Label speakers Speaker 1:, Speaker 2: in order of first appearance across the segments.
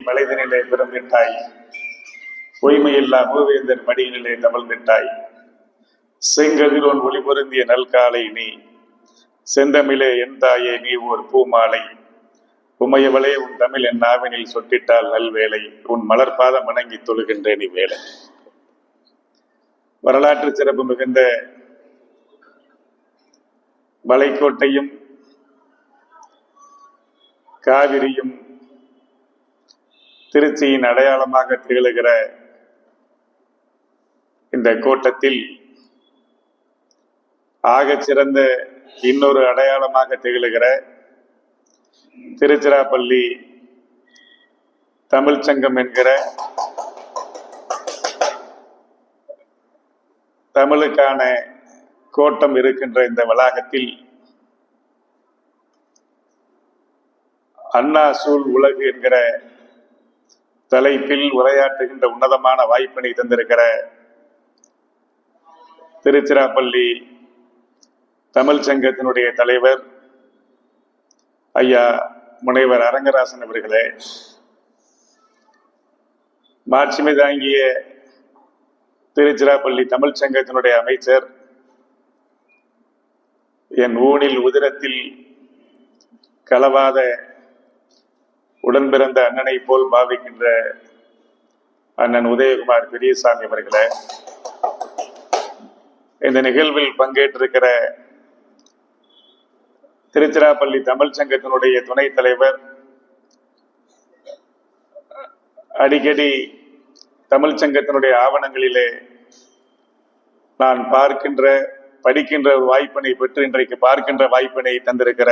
Speaker 1: மலைதனிலே பிறந்திட்டாய், பொய்மையில்லா மூவேந்தர் மடியினிலே தவழ்ந்திட்டாய். செங்கதிரோன் ஒளி பொருந்திய நல்காலை நீ, செந்தமிழே என் தாயே நீ ஓர் பூமாலை. உமையவளே உன் தமிழ் என் நாவினில் சொட்டிட்டால் நல்வேளை, உன் மலர்பாதம் வணங்கி தொழுகின்றேன் இவ்வேளை. வரலாற்று சிறப்பு மிகுந்த மலைக்கோட்டையும் காவிரியும் திருச்சியின் அடையாளமாக திகழ்கிற இந்த கோட்டத்தில் ஆகச் சிறந்த இன்னொரு அடையாளமாக திகழ்கிற திருச்சிராப்பள்ளி தமிழ்ச்சங்கம் என்கிற தமிழுக்கான கோட்டம் இருக்கின்ற இந்த வளாகத்தில் அண்ணா சூழ் உலகு என்கிற தலைப்பில் உரையாற்றுகின்ற உன்னதமான வாய்ப்பினை தந்திருக்கிற திருச்சிராப்பள்ளி தமிழ் சங்கத்தினுடைய தலைவர் ஐயா முனைவர் அரங்கராசன் அவர்களே, மாட்சிமை தாங்கிய திருச்சிராப்பள்ளி தமிழ் சங்கத்தினுடைய அமைச்சர், என் ஊனில் உதிரத்தில் கலவாத உடன் பிறந்த அண்ணனை போல் பாவிக்கின்ற அண்ணன் உதயகுமார் பெரியசாமி அவர்களே, இந்த நிகழ்வில் பங்கேற்றிருக்கிற திருச்சிராப்பள்ளி தமிழ் சங்கத்தினுடைய துணைத் தலைவர், அடிக்கடி தமிழ் சங்கத்தினுடைய ஆவணங்களிலே நான் படிக்கின்ற வாய்ப்பினை பெற்று இன்றைக்கு பார்க்கின்ற வாய்ப்பினை தந்திருக்கிற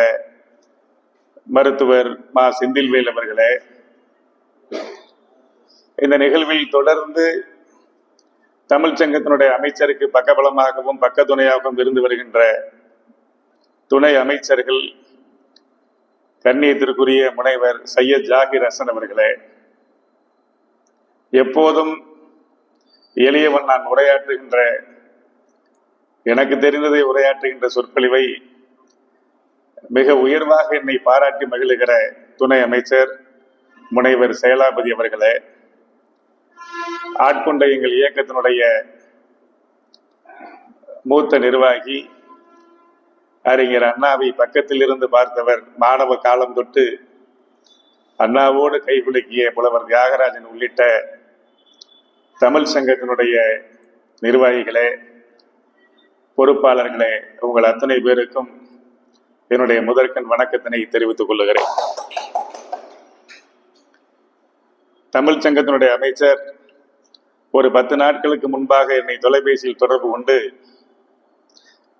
Speaker 1: மருத்துவர் மா செந்தில்வேல் அவர்களே, இந்த நிகழ்வில் தொடர்ந்து தமிழ் சங்கத்தினுடைய அமைச்சருக்கு பக்கபலமாகவும் பக்கத்துணையாகவும் இருந்து வருகின்ற துணை அமைச்சர்கள், கண்ணியத்திற்குரிய முனைவர் சையத் ஜாகிர் ஹசன் அவர்களே, எப்போதும் எளியவன் நான் உரையாற்றுகின்ற, எனக்கு தெரிந்ததை உரையாற்றுகின்ற சொற்பொழிவை மிக உயர்வாக என்னை பாராட்டி மகிழுகிற துணை அமைச்சர் முனைவர் செயலாபதி அவர்களே, ஆட்கொண்ட எங்கள் இயக்கத்தினுடைய மூத்த நிர்வாகி, அறிஞர் அண்ணாவை பக்கத்தில் இருந்து பார்த்தவர், மாணவ காலம் தொட்டு அண்ணாவோடு கைகுலுக்கிய புலவர் தியாகராஜன் உள்ளிட்ட தமிழ் சங்கத்தினுடைய நிர்வாகிகளே, பொறுப்பாளர்களே, உங்கள் அத்தனை பேருக்கும் என்னுடைய முதற்கண் வணக்கத்தினை தெரிவித்துக் கொள்ளுகிறேன். தமிழ் சங்கத்தினுடைய அமைச்சர் ஒரு 10 நாட்களுக்கு முன்பாக என்னை தொலைபேசியில் தொடர்பு கொண்டு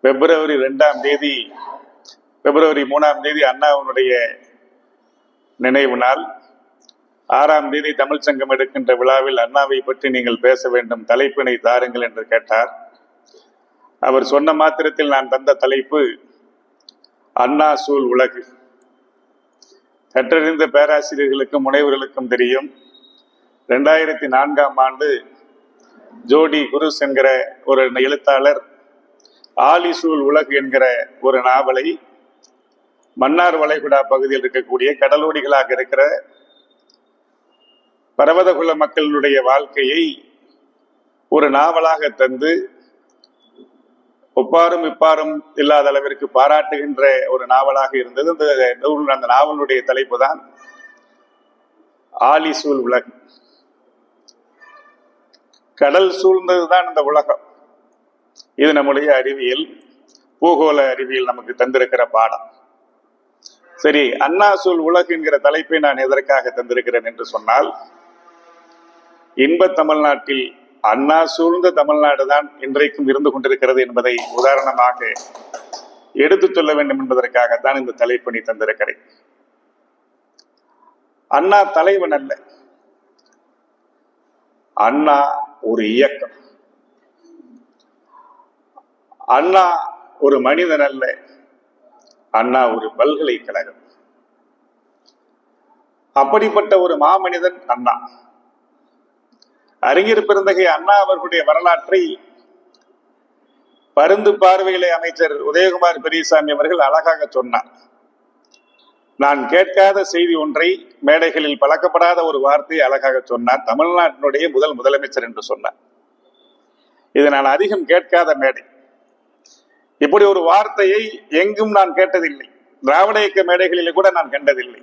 Speaker 1: பிப்ரவரி 3 அண்ணாவினுடைய நினைவு நாள், 6 தமிழ் சங்கம் எடுக்கின்ற விழாவில் அண்ணாவை பற்றி நீங்கள் பேச வேண்டும், தலைப்பினை தாருங்கள் என்று கேட்டார். அவர் சொன்ன மாத்திரத்தில் நான் தந்த தலைப்பு அண்ணா சூழ் உலகு. கற்றறிந்த பேராசிரியர்களுக்கும் முனைவர்களுக்கும் தெரியும், 2004ஆம் ஆண்டு ஜோடி குருஸ் என்கிற ஒரு எழுத்தாளர் ஆலி சூழ் உலகு என்கிற ஒரு நாவலை மன்னார் வளைகுடா பகுதியில் இருக்கக்கூடிய கடலோடிகளாக இருக்கிற பர்வதகுல மக்களுடைய வாழ்க்கையை ஒரு நாவலாக தந்து ஒப்பாரும் இப்பாரும் இல்லாத அளவிற்கு பாராட்டுகின்ற ஒரு நாவலாக இருந்தது. அந்த நாவலுடைய தலைப்பு தான் ஆலி சூழ் உலகு. கடல் சூழ்ந்ததுதான் இந்த உலகம். இது நம்முடைய அறிவியல், பூகோள அறிவியல் நமக்கு தந்திருக்கிற பாடம். சரி, அண்ணா சூழ் உலகு என்கிற தலைப்பை நான் எதற்காக தந்திருக்கிறேன் என்று சொன்னால், இன்ப தமிழ்நாட்டில் அண்ணா சூழ்ந்த தமிழ்நாடு தான் இன்றைக்கும் இருந்து கொண்டிருக்கிறது என்பதை உதாரணமாக எடுத்துச் சொல்ல வேண்டும் என்பதற்காகத்தான் இந்த தலைப்பினை தந்திருக்கிறேன். அண்ணா தலைவன் அல்ல, அண்ணா ஒரு இயக்கம். அண்ணா ஒரு மனிதன் அல்ல, அண்ணா ஒரு பல்கலைக்கழகம். அப்படிப்பட்ட ஒரு மாமனிதன் அண்ணா. அறிஞர் பெருந்தகை அண்ணா அவர்களுடைய வரலாற்றை பருந்து பார்வையிலே அமைச்சர் உதயகுமார் பெரியசாமி அவர்கள் அழகாக சொன்னார். நான் கேட்காத செய்தி ஒன்றை மேடைகளில் பழக்கப்படாத ஒரு வார்த்தையை அழகாக சொன்னார். தமிழ்நாட்டினுடைய முதலமைச்சர் என்று சொன்னார். இது நான் அதிகம் கேட்காத மேடை. இப்படி ஒரு வார்த்தையை எங்கும் நான் கேட்டதில்லை. திராவிட இயக்க மேடைகளிலே கூட நான் கண்டதில்லை.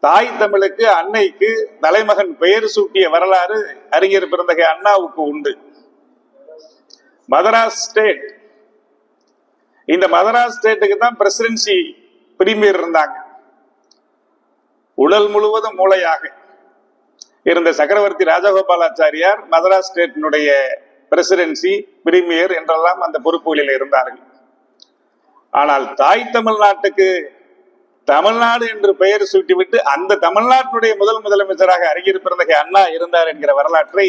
Speaker 1: தாய் தமிழுக்கு, அன்னைக்கு தலைமகன் பெயர் சூட்டிய வரலாறு அறிஞர் பிறந்தகை அண்ணாவுக்கு உண்டு. மதராஸ் ஸ்டேட், இந்த மதராஸ் ஸ்டேட்டுக்கு தான் பிரசிடென்சி பிரீமியர் இருந்தாங்க. உடல் முழுவதும் மூளையாக இருந்த சக்கரவர்த்தி ராஜகோபாலாச்சாரியார் மதராஸ் ஸ்டேட்டினுடைய பிரசிடென்சி பிரீமியர் என்றெல்லாம் அந்த பொறுப்புகளில் இருந்தார்கள். ஆனால் தாய் தமிழ்நாட்டுக்கு தமிழ்நாடு என்று பெயர் சூட்டிவிட்டு அந்த தமிழ்நாட்டினுடைய முதலமைச்சராக அறிஞர் பிறந்தகை அண்ணா இருந்தார் என்கிற வரலாற்றை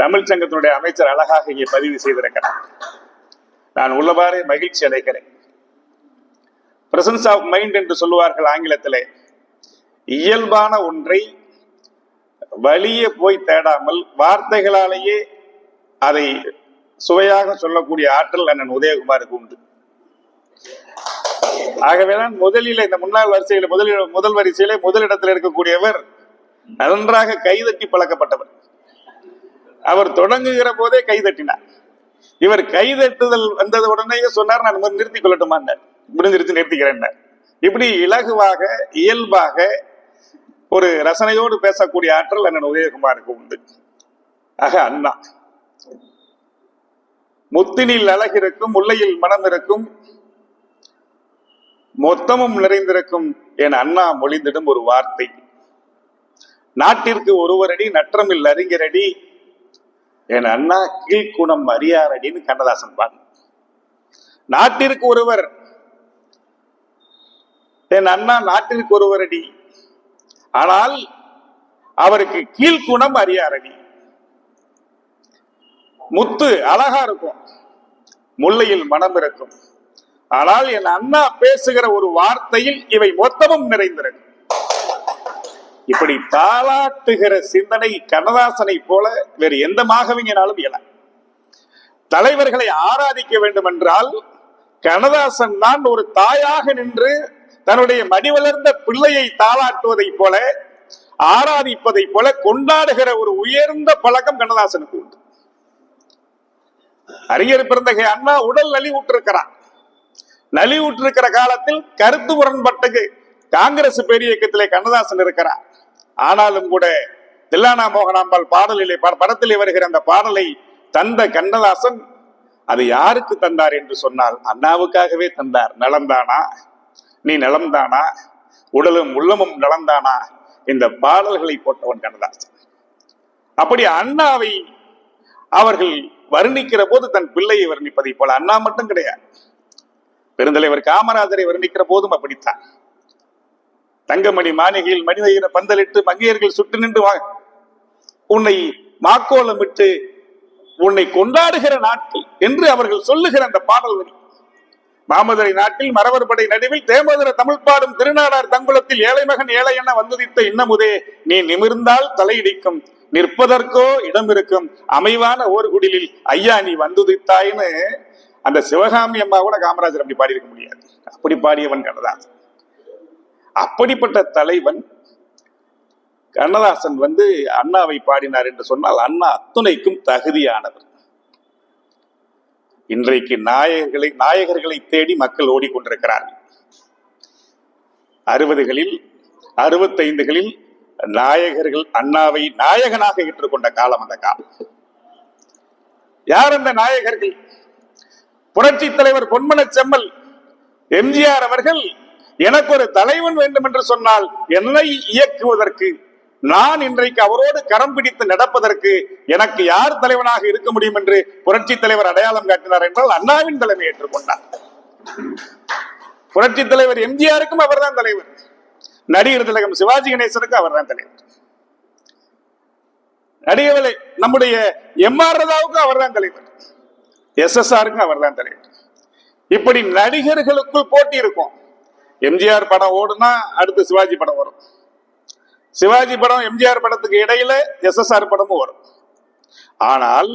Speaker 1: தமிழ் சங்கத்தினுடைய அமைச்சர் அழகாக இங்கே பதிவு செய்திருக்கிறார். நான் உள்ளவாறே மகிழ்ச்சி அடைகிறேன். பிரசன்ஸ் ஆஃப் மைண்ட் என்று சொல்லுவார்கள் ஆங்கிலத்திலே. இயல்பான ஒன்றை வலிய போய் தேடாமல் வார்த்தைகளாலேயே அதை சுவையாக சொல்லக்கூடிய ஆற்றல் அண்ணன் உதயகுமாருக்கு உண்டு. ஆகவேதான் முதலில் இந்த முன்னாள் வரிசையில முதல் வரிசையிலே முதலிடத்தில் இருக்கக்கூடியவர் நன்றாக கைதட்டி பழக்கப்பட்டவர். அவர் தொடங்குகிற போதே கைதட்டினார். இவர் கைதட்டுதல் வந்தது உடனே சொன்னார், நான் நிறுத்திக் கொள்ளட்டுமா, நிறுத்திக்கிறேன். இப்படி இலகுவாக இயல்பாக ஒரு ரசனையோடு பேசக்கூடிய ஆற்றல் அண்ணன் உதயகுமாருக்கு உண்டு. ஆக அண்ணா முத்தினில் அழகு இருக்கும், முல்லையில் மனம் இருக்கும், மொத்தமும் நிறைந்திருக்கும் என் அண்ணா மொழிந்திடும் ஒரு வார்த்தை. நாட்டிற்கு ஒருவரடி நற்றமில் அறிஞரடி என் அண்ணா கீழ்குணம் அறியாரடின்னு கண்ணதாசன் பாடு. நாட்டிற்கு ஒருவர், என் அண்ணா நாட்டிற்கு ஒருவரடி, ஆனால் அவருக்கு கீழ்குணம் அறியாரடி. முத்து அழகா இருக்கும், முல்லையில் மனம் இருக்கும், ஆனால் என் அண்ணா பேசுகிற ஒரு வார்த்தையில் இவை மொத்தமும் நிறைந்திருக்கும். இப்படி தாளாட்டுகிற சிந்தனை கண்ணதாசனை போல வேறு எந்த மாகவிங்கனாலும் இயல. தலைவர்களை ஆராதிக்க வேண்டும் என்றால் கண்ணதாசன் தான் ஒரு தாயாக நின்று தன்னுடைய மடிவளர்ந்த பிள்ளையை தாளாட்டுவதை போல, ஆராதிப்பதை போல கொண்டாடுகிற ஒரு உயர்ந்த பழக்கம் கண்ணதாசனுக்கு உண்டு. அறிஞர் பிறந்தகை அண்ணா உடல் நலிவுற்றிருக்கிறார். நலிவுற்றிருக்கிற காலத்தில் கருத்து முரண்பட்டு காங்கிரஸ் பேரிய இயக்கத்திலே கண்ணதாசன் இருக்கிறார். ஆனாலும் கூட தில்லானா மோகனாம்பாள் பாடலிலே படத்திலே வருகிற அந்த பாடலை தந்த கண்ணதாசன் அது யாருக்கு தந்தார் என்று சொன்னால் அண்ணாவுக்காகவே தந்தார். நலந்தானா நீ நலம்தானா, உடலும் உள்ளமும் நலந்தானா, இந்த பாடல்களை போட்டவன் கண்ணதாசன். அப்படி அண்ணாவை அவர்கள் வர்ணிக்கிற போது தன் பிள்ளையை வர்ணிப்பதை போல அண்ணா மட்டும் கிடையாது, பெருந்தலைவர் காமராஜரை வர்ணிக்கிற போதும் அப்படித்தான். தங்கமணி மாளிகையில் மனித பந்தலிட்டு மங்கையர்கள் சுட்டு நின்று உன்னை மாக்கோலமிட்டு உன்னை கொண்டாடுகிற நாட்கள் என்று அவர்கள் சொல்லுகிற அந்த பாடல் வரி. மாமதுரை நாட்டில் மறவர் படை நடுவில் தேமதுர தமிழ் பாடும் திருநாடார் தங்குளத்தில் ஏழை மகன் ஏழை என வந்துதித்த இன்னமுதே நீ நிமிர்ந்தால் தலையிடிக்கும், நிற்பதற்கோ இடம் இருக்கும், அமைவான ஓர் குடிலில் ஐயா நீ வந்துதித்தாயின்னு அந்த சிவகாமி அம்மா கூட காமராஜர் அப்படி பாடியிருக்க முடியாது. அப்படி பாடியவன் கண்ணதாசன். அப்படிப்பட்ட தலைவன் கண்ணதாசன் அண்ணாவை பாடினார் என்று சொன்னால் அண்ணா அத்துணைக்கும் தகுதியானவர். இன்றைக்கு நாயகர்களை தேடி மக்கள் ஓடிக்கொண்டிருக்கிறார்கள். 60களில் 65களில் நாயகர்கள் அண்ணாவை நாயகனாக ஏற்றுக்கொண்ட காலம் அந்த காலம். யார் அந்த நாயகர்கள்? புரட்சி தலைவர் பொன்மன செம்மல் எம்ஜிஆர் அவர்கள் எனக்கு ஒரு தலைவன் வேண்டும் என்று சொன்னால் என்னை இயக்குவதற்கு, நான் இன்றைக்கு அவரோடு கரம் பிடித்து நடப்பதற்கு எனக்கு யார் தலைவனாக இருக்க முடியும் என்று புரட்சி தலைவர் அடையாளம் காட்டினார் என்றால் அண்ணாவின் தலைமை ஏற்றுக்கொண்டார். புரட்சி தலைவர் எம்ஜிஆருக்கும் அவர்தான் தலைவர், நடிகர் திலகம் சிவாஜி கணேசனுக்கும் அவர்தான் தலைவர், நடிகர் நம்முடைய எம்.ஆர். ராதாவுக்கும் அவர்தான் தலைவர், எஸ்.எஸ்.ஆருக்கும் அவர்தான் தலைவர். இப்படி நடிகர்களுக்குள் போட்டி இருக்கும். எம்ஜிஆர் படம் ஓடுனா அடுத்து சிவாஜி படம் வரும், சிவாஜி படம் எம்ஜிஆர் படத்துக்கு இடையில எஸ்.எஸ்.ஆர். படமும் வரும். ஆனால்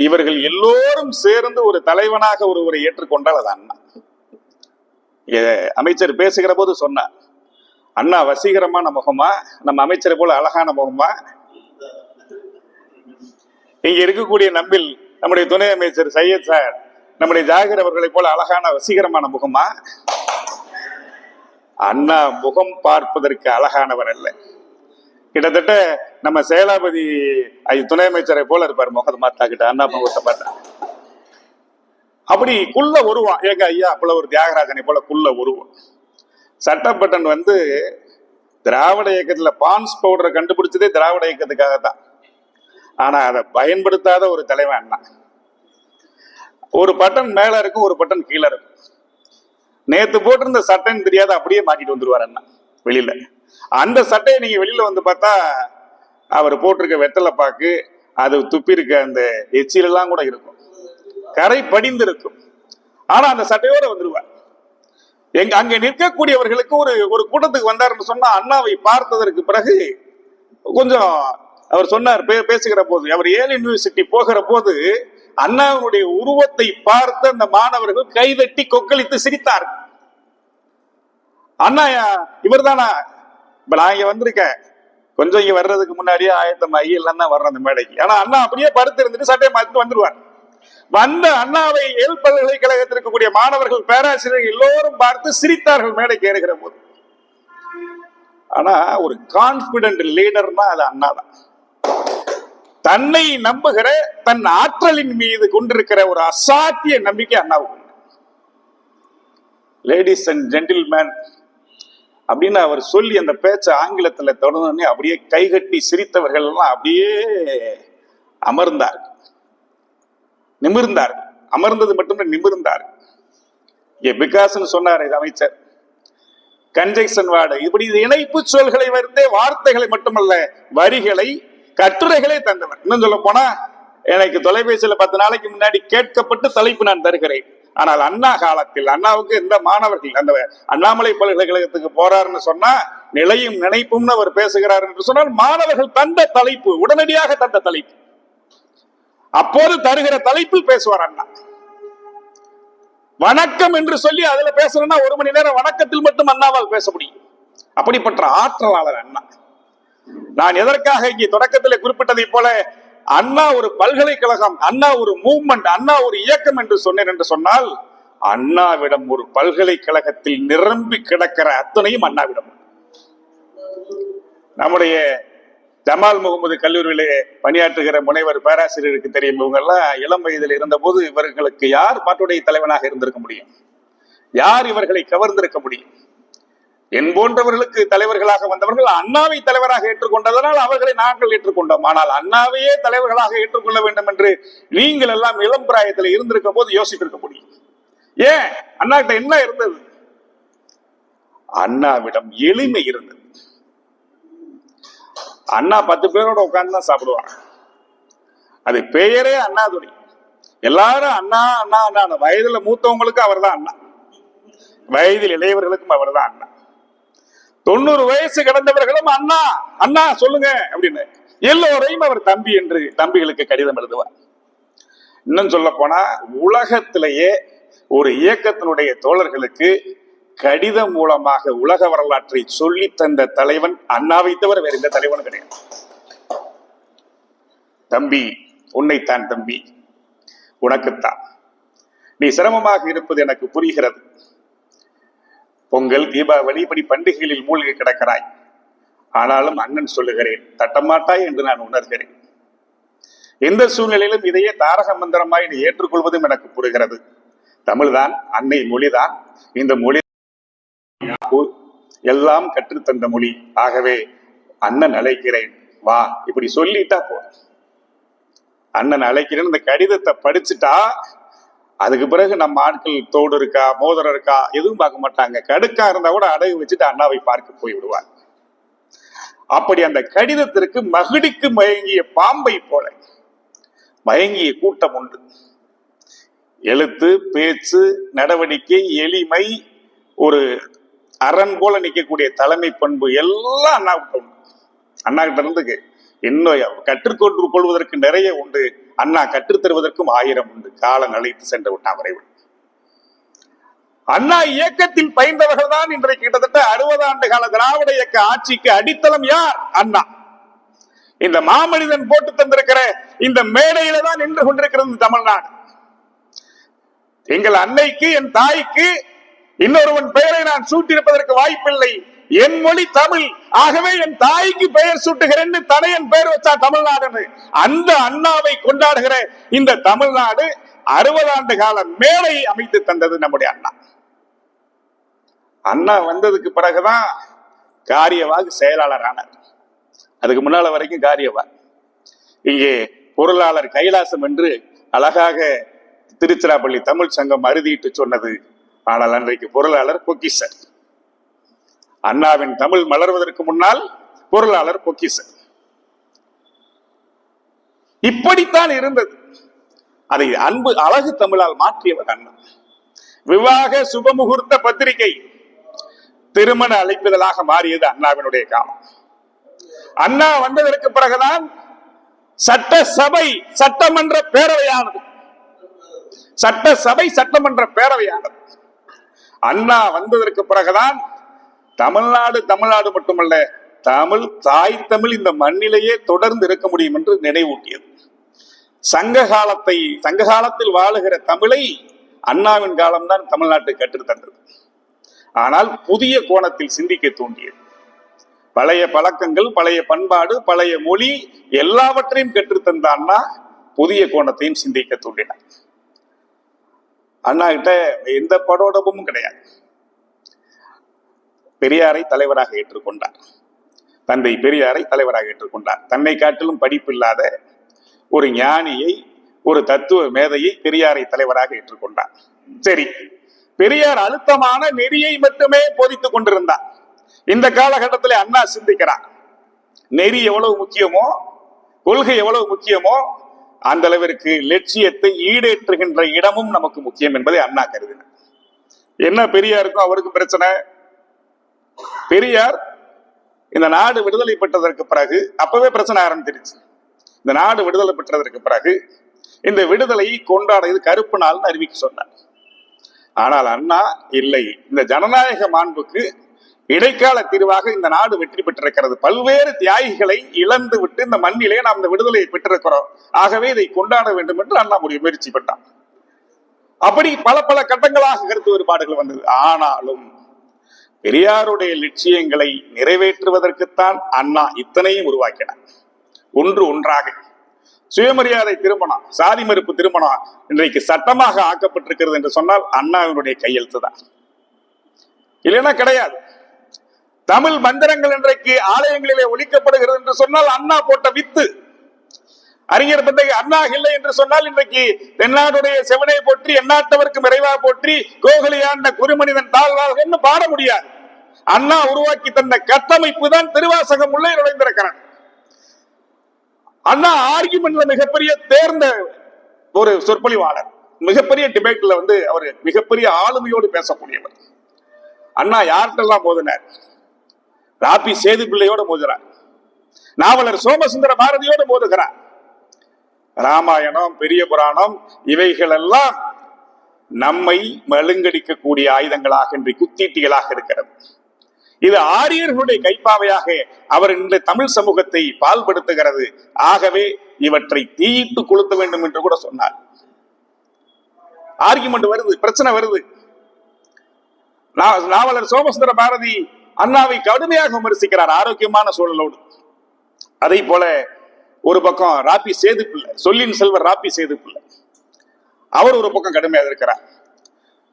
Speaker 1: இவர்கள் எல்லோரும் சேர்ந்து ஒரு தலைவனாக ஒருவரை ஏற்றுக்கொண்டால் அது அண்ணா. அமைச்சர் பேசுகிற போது சொன்னார், அண்ணா வசீகரமான முகமா, நம்ம அமைச்சரை போல அழகான முகமா? இங்க இருக்கக்கூடிய நம்முடைய துணை அமைச்சர் சையத் சார், நம்முடைய ஜாகிர் அவர்களை போல அழகான வசீகரமான முகமா? அண்ணா முகம் பார்ப்பதற்கு அழகானவர் அல்ல. கிட்டத்தட்ட நம்ம சேலாபதி துணை அமைச்சரை போல இருப்பார் முகத்தை மாத்தாக்கிட்ட, அண்ணா முகத்தை பார்த்தா அப்படி குள்ள உருவம். ஏங்க ஐயா அப்பல ஒரு தியாகராஜனை போல குள்ள உருவம். சட்டப்பட்டன் திராவிட இயக்கத்துல பான்ஸ் பவுடரை கண்டுபிடிச்சதே திராவிட இயக்கத்துக்காகத்தான். ஆனா அதை பயன்படுத்தாத ஒரு தலைவன் அண்ணா. ஒரு பட்டன் மேல இருக்கும், ஒரு பட்டன் கீழே இருக்கும். நேத்து போட்டிருந்த சட்டைன்னு தெரியாத அப்படியே மாட்டிட்டு வந்துருவார் அண்ணா வெளியில. அந்த சட்டையை நீங்க வெளியில பார்த்தா அவர் போட்டிருக்க வெத்தலை பாக்கு, அது துப்பி இருக்க அந்த எச்சிலெல்லாம் கூட இருக்கும், கரை படிந்து இருக்கும். ஆனா அந்த சட்டையோட வந்துருவார். அங்க நிற்கக்கூடியவர்களுக்கு ஒரு கூட்டத்துக்கு வந்தாருன்னு சொன்னா, அண்ணாவை பார்த்ததற்கு பிறகு கொஞ்சம் அவர் சொன்னார் பேசுகிற போது, அவர் ஏல் யூனிவர்சிட்டி போகிற போது அண்ணாவுடைய உருவத்தை பார்த்து அந்த மாணவர்கள் கைதட்டி கொக்களித்து சிரித்தார். அண்ணா இவர் தானா? இப்ப நான் இங்க வந்திருக்கேன், கொஞ்சம் இங்க வர்றதுக்கு முன்னாடியே ஆயத்தமாகி எல்லாம் தான் வர்றேன் அந்த மேடைக்கு. ஆனா அண்ணா அப்படியே படுத்து இருந்துட்டு சட்டையை மாத்திட்டு வந்துருவார். வந்த அண்ணாவை ஏல் பல்கலைக்கழகத்தில் இருக்கக்கூடிய மாணவர்கள், பேராசிரியர்கள் எல்லோரும் பார்த்து சிரித்தார்கள் மேடைக்கு ஏறுகிற போது. ஆனா ஒரு கான்பிடன்ட் லீடர்னா அது அண்ணா தான். தன்னை நம்புகிற, தன் ஆற்றலின் மீது கொண்டிருக்கிற ஒரு அசாத்திய நம்பிக்கை அண்ணாவுக்கு. லேடிஸ் அண்ட் ஜென்டில்மேன் அப்படின்னு அவர் சொல்லி அந்த பேச்ச ஆங்கிலத்துல தொடர்ந்து அப்படியே கைகட்டி சிரித்தவர்கள் எல்லாம் அப்படியே அமர்ந்தார், நிமிர்ந்தார். அமர்ந்தது மட்டும் நிமிர்ந்தார். பிகாஸ்ன்னு சொன்னார் இது அமைச்சர். கன்ஜெக்ஷன் வார்டு, இப்படி இணைப்பு சொல்களை வருந்தே வார்த்தைகளை மட்டுமல்ல, வரிகளை, கட்டுரைகளை தந்தவர். இன்னும் சொல்ல போனா, எனக்கு தொலைபேசியில 10 நாளைக்கு முன்னாடி கேட்கப்பட்டு தலைப்பு நான் தருகிறேன். ஆனால் அண்ணா காலத்தில் அண்ணாவுக்கு எந்த மாணவர்கள் அந்த அண்ணாமலை பல்கலைக்கழகத்துக்கு போறாருன்னு சொன்னா, நிலையும் நினைப்பும்னு அவர் பேசுகிறார் என்று சொன்னால், மாணவர்கள் தந்த தலைப்பு, உடனடியாக தந்த தலைப்பு, அப்போது தருகிற தலைப்பில் பேசுவார் அண்ணா. வணக்கம் என்று சொல்லி அதுல பேசணும்னா 1 மணி நேரம் வணக்கத்தில் மட்டும் அண்ணாவால் பேச முடியும். அப்படிப்பட்ட ஆற்றலாளர் அண்ணா. நான் எதற்காக இங்கே தொடக்கத்தில் குறிப்பிட்டதை போல அண்ணா ஒரு பல்கலைக்கழகம், அண்ணா ஒரு மூவ்மெண்ட், அண்ணா ஒரு இயக்கம் என்று சொன்னேன் என்று சொன்னால், அண்ணாவிடம் ஒரு பல்கலைக்கழகத்தில் நிரம்பி கிடக்கிற அத்தனையும் அண்ணாவிடம். நம்முடைய ஜமால் முகமது கல்லூரியிலே பணியாற்றுகிற முனைவர் பேராசிரியருக்கு தெரியும். இவங்க எல்லாம் இளம் வயதில் இருந்த போது இவர்களுக்கு யார் பாட்டுடைய தலைவனாக இருந்திருக்க முடியும்? யார் இவர்களை கவர்ந்திருக்க முடியும்? என் போன்றவர்களுக்கு தலைவர்களாக வந்தவர்கள் அண்ணாவை தலைவராக ஏற்றுக்கொண்டதனால் அவர்களை நாங்கள் ஏற்றுக்கொண்டோம். ஆனால் அண்ணாவையே தலைவர்களாக ஏற்றுக்கொள்ள வேண்டும் என்று நீங்கள் எல்லாம் இளம் பிராயத்தில் இருந்திருக்க போது யோசித்திருக்க முடியும். ஏன்? அண்ணாகிட்ட என்ன இருந்தது? அண்ணாவிடம் எளிமை இருந்தது. அண்ணா 10 பேரோட உட்கார்ந்து தான் சாப்பிடுவாங்க. அது பெயரே அண்ணாதுரை. எல்லாரும் அண்ணா அண்ணா அண்ணா. வயதுல மூத்தவங்களுக்கும் அவர் தான் அண்ணா, வயதில் இளையவர்களுக்கும் அவர் தான் அண்ணா. 90 வயசு கடந்தவர்களும் அண்ணா அண்ணா சொல்லுங்க அப்படின்னு எல்லோரையும் அவர் தம்பி என்று தம்பிகளுக்கு கடிதம் எழுதுவார். இன்னும் சொல்ல போனா, உலகத்திலேயே ஒரு இயக்கத்தினுடைய தோழர்களுக்கு கடிதம் மூலமாக உலக வரலாற்றை சொல்லி தந்த தலைவன் அண்ணாவை தவிர வேற எந்த தலைவனும் கிடையாது. தம்பி, உன்னைத்தான் தம்பி, உனக்குத்தான். நீ சிரமமாக இருப்பது எனக்கு புரிகிறது. பொங்கல், தீபாவளி இப்படி பண்டிகைகளில் மூழ்கி கிடக்கிறாய். ஆனாலும் அண்ணன் சொல்லுகிறேன், தட்டமாட்டாய் என்று நான் உணர்கிறேன். எந்த சூழ்நிலையிலும் இதையே தாரக மந்திரமாய் நீ ஏற்றுக்கொள்வதும் எனக்கு புரிகிறது. தமிழ்தான், அன்னை மொழிதான். இந்த மொழி எல்லாம் கற்றுத்தந்த மொழி. ஆகவே அண்ணன் அழைக்கிறேன், வா. இப்படி சொல்லிட்டா போ. அண்ணன் அழைக்கிறேன், இந்த கடிதத்தை படிச்சுட்டா அதுக்கு பிறகு நம்ம ஆட்கள் தோடு இருக்கா, மோதிரம் இருக்கா, எதுவும் பார்க்க மாட்டாங்க. கடுக்கா இருந்தா கூட அடகு வச்சுட்டு அண்ணாவை பார்க்க போய் விடுவார். அப்படி அந்த கடிதத்திற்கு மகிடிக்கு மயங்கிய பாம்பை போல மயங்கிய கூட்டம் உண்டு. எழுத்து, பேச்சு, நடவடிக்கை, எளிமை, ஒரு அரண் போல நிற்கக்கூடிய தலைமை பண்பு எல்லாம் அண்ணா கிட்ட உண்டு. அண்ணா கிட்ட இருந்து இன்னும் கற்றுக்கொண்டு கொள்வதற்கு நிறைய உண்டு. அண்ணா கற்றுத்தருவதற்கும் 1000 உண்டு. காலம் அழைத்து சென்று விட்டான் விரைவில். அண்ணா இயக்கத்தில் பயின்றவர்கள் தான் இன்றைக்கு கிட்டத்தட்ட 60 ஆண்டு கால திராவிட இயக்க ஆட்சிக்கு அடித்தளம் யார்? அண்ணா. இந்த மாமனிதன் போட்டு தந்திருக்கிற இந்த மேடையில தான் நின்று கொண்டிருக்கிறது தமிழ்நாடு. எங்கள் அன்னைக்கு, என் தாய்க்கு இன்னொருவன் பெயரை நான் சூட்டியிருப்பதற்கு வாய்ப்பில்லை. என் மொழி தமிழ், ஆகவே என் தாய்க்கு பெயர் சூட்டுகிறேன் தனையன் பெயர் வச்சா தமிழ்நாடு. அந்த அண்ணாவை கொண்டாடுகிற இந்த தமிழ்நாடு 60 ஆண்டு கால மேடை அமைத்து தந்தது நம்முடைய அண்ணா. அண்ணா வந்ததுக்கு பிறகுதான் காரியவாக செயலாளர் ஆனார். அதுக்கு முன்னால வரைக்கும் காரியவாக இங்கே பொருளாளர் கைலாசம் என்று அழகாக திருச்சிராப்பள்ளி தமிழ் சங்கம் அறுதிட்டு சொன்னது. ஆனால் அன்றைக்கு பொருளாளர் பொக்கிஷர். அண்ணாவின் தமிழ் மலர்வதற்கு முன்னால் பொருளாளர் பொக்கிஷர். இப்படித்தான் இருந்தது. அதை அன்பு அழகு தமிழால் மாற்றியவர் அண்ணா. விவாக சுபமுகூர்த்த பத்திரிகை திருமண அழைப்புதலாக மாறியது அண்ணாவினுடைய காலம். அண்ணா வந்ததற்கு பிறகுதான் சட்டசபை சட்டமன்ற பேரவையானது. சட்டசபை சட்டமன்ற பேரவையானது அண்ணா வந்ததற்கு பிறகுதான் தமிழ்நாடு மட்டுமல்ல, தமிழ் தாய் தமிழ் இந்த மண்ணிலேயே தொடர்ந்து இருக்க முடியும் என்று நினைவூட்டியது. சங்க காலத்தில் வாழுகிற தமிழை அண்ணாவின் காலம்தான் தமிழ்நாட்டுக்கு கற்றுத்தந்தது. ஆனால் புதிய கோணத்தில் சிந்திக்க தூண்டியது. பழைய பழக்கங்கள், பழைய பண்பாடு, பழைய மொழி எல்லாவற்றையும் கற்றுத்தந்த அண்ணா புதிய கோணத்தையும் சிந்திக்க தூண்டினார். அண்ணா கிட்ட எந்த படோடமும் கிடையாது. பெரியாரை தலைவராக ஏற்றுக்கொண்டார். தந்தை பெரியாரை தலைவராக ஏற்றுக்கொண்டார். தன்னை காட்டிலும் படிப்பில்லாத ஒரு ஞானியை, ஒரு தத்துவ மேதையை பெரியாரை தலைவராக ஏற்றுக்கொண்டார். சரி, பெரியார் அழுத்தமான நெறியை மட்டுமே போதித்துக் கொண்டிருந்தார். இந்த காலகட்டத்தில் அண்ணா சிந்திக்கிறார். நெறி எவ்வளவு முக்கியமோ, கொள்கை எவ்வளவு முக்கியமோ, அந்த அளவிற்கு லட்சியத்தை ஈடேற்றுகின்ற இடமும் நமக்கு முக்கியம் என்பதை அண்ணா கருதினார். என்ன பெரியாருக்கும் அவருக்கும் பிரச்சனை? பெரியார் இந்த நாடு விடுதலை பெற்றதற்கு பிறகு அப்பவே பிரச்சனை ஆரம்பிச்சிருச்சு. இந்த நாடு விடுதலை பெற்றதற்கு பிறகு இந்த விடுதலையை கொண்டாடுறது கருப்பு நாள்னு அறிவிக்க சொன்னார். ஆனால் அண்ணா இல்லை, இந்த ஜனநாயக மாண்புக்கு இடைக்கால தீர்வாக இந்த நாடு வெற்றி பெற்றிருக்கிறது. பல்வேறு தியாகிகளை இழந்து விட்டு இந்த மண்ணிலே நாம் இந்த விடுதலையை பெற்றிருக்கிறோம். ஆகவே இதை கொண்டாட வேண்டும் என்று அண்ணா முயற்சி பெற்றார். அப்படி பல பல கட்டங்களாக கருத்து வேறுபாடுகள் வந்தது. ஆனாலும் பெரியாருடைய லட்சியங்களை நிறைவேற்றுவதற்குத்தான் அண்ணா இத்தனையும் உருவாக்கினார். ஒன்று ஒன்றாக சுயமரியாதை திருமணம், சாதி மறுப்பு திருமணம் இன்றைக்கு சட்டமாக ஆக்கப்பட்டிருக்கிறது என்று சொன்னால் அண்ணாவினுடைய கையெழுத்து தான், இல்லைன்னா கிடையாது. தமிழ் மந்திரங்கள் இன்றைக்கு ஆலயங்களிலே ஒலிக்கப்படுகிறது என்று சொன்னால் அண்ணா போட்ட வித்து. அறிஞர் பந்தகை அண்ணா இல்லை என்று சொன்னால் இன்றைக்கு தென்னாடுடைய செவனை போற்றி எந்நாட்டவருக்கு விரைவா போற்றி கோகலியாண்ட குருமனிதன் தாழ்வாக என்று பாட முடியாது. அண்ணா உருவாக்கி தந்த கட்டமைப்பு தான் திருவாசகம் உள்ளே நுழைந்திருக்கிறார். அண்ணா ஆர்கியுமெண்ட்ல மிகப்பெரிய தேர்ந்த ஒரு சொற்பொழிவாளர். மிகப்பெரிய டிபேட்ல அவர் மிகப்பெரிய ஆளுமையோடு பேசக்கூடியவர். அண்ணா யார்கிட்டெல்லாம் மோதினார்? ராபி சேது பிள்ளையோடு மோதுகிறார். நாவலர் சோமசுந்தர பாரதியோடு மோதுகிறார். ராமாயணம், பெரிய புராணம் இவைகள் எல்லாம் நம்மை மழுங்கடிக்கக்கூடிய ஆயுதங்களாக இன்றைக்கு குத்தீட்டிகளாக இருக்கிறது. இது ஆரியர்களுடைய கைப்பாவையாக அவர் இந்த தமிழ் சமூகத்தை பால்படுத்துகிறது. ஆகவே இவற்றை தீயிட்டு கொளுத்த வேண்டும் என்று கூட சொன்னார். ஆர்கியுமெண்ட் வருது, பிரச்சனை வருது. நாவலர் சோமசுந்தர பாரதி அண்ணாவை கடுமையாக விமர்சிக்கிறார் ஆரோக்கியமான சூழலோடு. அதை போல ஒரு பக்கம் ராபி சேது பிள்ளை, சொல்லின் செல்வர் ராபி சேது பிள்ளை, அவர் ஒரு பக்கம் கடுமையாக இருக்கிறார்.